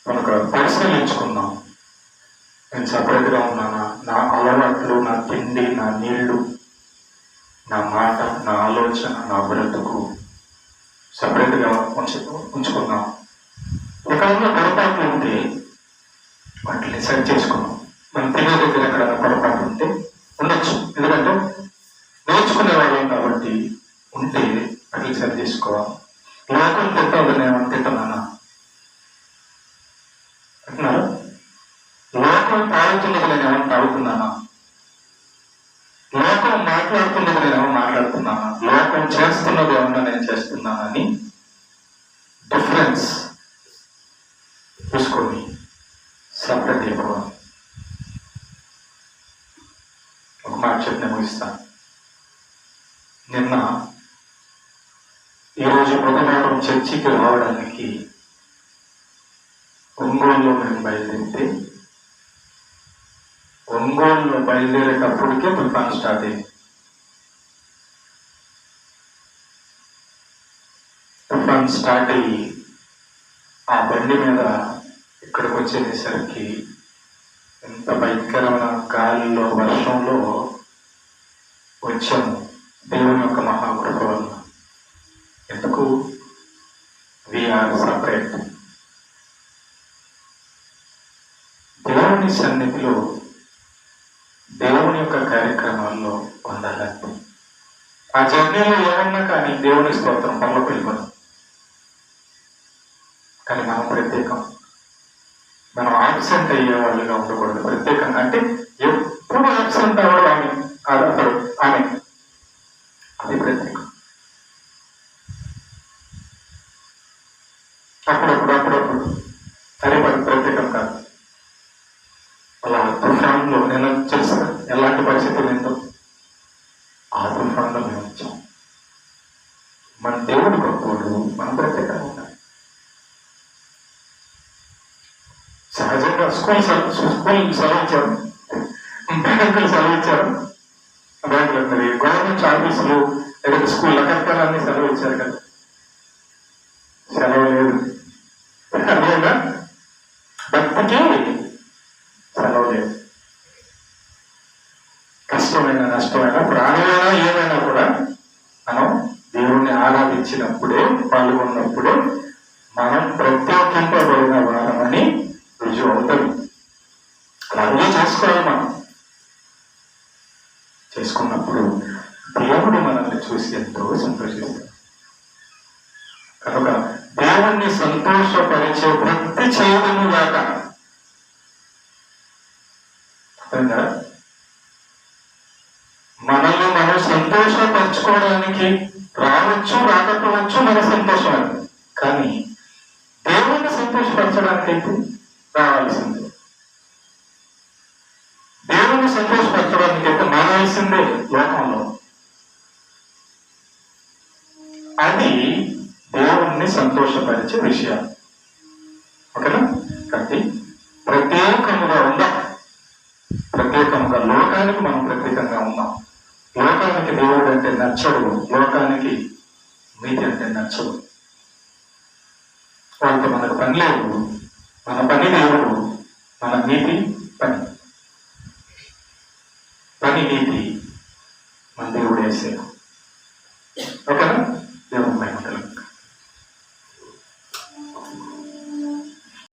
మనకు పరిశీలించుకున్నాం, నేను సపరేట్గా ఉన్నానా, నా అలవాట్లు, నా తిండి, నా నీళ్లు, నా మాట, నా ఆలోచన, నా బ్రతుకు సపరేట్గా ఉంచుకున్నాం. ఎక్కడన్నా పొరపాట్లు ఉంటే వాటిని సరి చేసుకున్నాం. మనం తినే దగ్గర ఎక్కడన్నా పొరపాటు ఉంటే ఉండొచ్చు, ఎందుకంటే నేర్చుకునే వాళ్ళం కాబట్టి ఉంటే వాటిని సరి చేసుకోవాలి. లోకం తింటాను నేను తింటున్నానా అంటున్నారు. లోకం తాగుతున్నది నేను ఏమైనా తాగుతున్నానా, లోకం మాట్లాడుతున్నది నేను ఏమైనా మాట్లాడుతున్నానా, లోకం చేస్తున్నది ఏమన్నా నేను చేస్తున్నానని డిఫరెన్స్ చూసుకొని సపరేట్ అయిపోవాలి. ఒక మాట చెప్పిన ముగిస్తాను. నిన్న ఈరోజు బుధవారం చర్చికి రావడానికి ఒంగోలులో మేము బయలుదేరితే ఒంగోలులో బయలుదేరేటప్పటికే తుఫాన్ స్టార్ట్ అయింది. తుఫాన్ స్టార్ట్ అయ్యి ఆ బండి మీద ఇక్కడికి వచ్చేసరికి ఎంత భయంకరమైన గాలిలో వర్షంలో వచ్చాము. దేవుని యొక్క మహాకృప వల్ల ఎందుకు వీఆర్ సపరేట్. దేవుని సన్నిధిలో దేవుని యొక్క కార్యక్రమాల్లో పొందాలంటే ఆ జర్నీలో ఏమన్నా కానీ దేవుని స్తోత్రం పనులకు వెళ్ళిపోతాం. కానీ మనం ప్రత్యేకం, మనం ఆబ్సెంట్ అయ్యే వాళ్ళుగా ఉండకూడదు. ప్రత్యేకంగా అంటే ఎప్పుడు ఆబ్సెంట్ అవ్వడం ఆమె అది ప్రత్యేకం. అప్పుడప్పుడు సరే మనకు ప్రత్యేకం కాదు. అలా తుఫాన్లో నేను తెలుసు ఎలాంటి పరిస్థితులు ఏంటో. ఆ తుఫాన్లో మేము వచ్చాం. మన దేవుడు గొప్పవాడు, మనం ప్రత్యేకంగా ఉండాలి. సహజంగా స్కూల్ సెలవు ఇచ్చారు, బ్యాంకులు సెలవు ఇచ్చారు, బ్యాంకులు గవర్నమెంట్ ఆఫీసులు లేదా స్కూల్ రకరకాలన్నీ సెలవు ఇచ్చారు కదా. సెలవు లేదు, అదేనా భక్తికి సెలవు లేదు. కష్టమైన నష్టమైన ప్రాణమైనా ఏమైనా కూడా మనం దేవుణ్ణి ఆరాధించినప్పుడే పాల్గొన్నప్పుడే మనం ప్రత్యేకింపబడిన వారమని రుజువు అవుతుంది. అలాగే చేసుకోవాలి. మనం చేసుకున్నప్పుడు దేవుడు మనల్ని చూసి ఎంతో సంతోషిస్తాడు. కనుక దేవుణ్ణి సంతోషపరిచే భక్తి చేయడము కాక కదా, మనల్ని మనం సంతోషపరచుకోవడానికి రావచ్చు రాకపోవచ్చు మన సంతోషం అది. కానీ దేవుణ్ణి సంతోషపరచడానికైతే రావాల్సిందే. దేవుణ్ణి సంతోషపరచడానికైతే మారాల్సిందే లోకంలో. అది దేవుణ్ణి సంతోషపరిచే విషయాలు. ఓకేనా? కాబట్టి ప్రత్యేకముగా ఉందాం. ప్రత్యేకంగా లోకానికి మనం ప్రత్యేకంగా ఉన్నాం. లోకానికి దేవుడు అంటే నచ్చడు, లోకానికి నీతి అంటే నచ్చదు. వాళ్ళతో మనకు పని లేదు. మన పని దేవుడు, మన నీతి పని. పని నీతి మన దేవుడు వేసే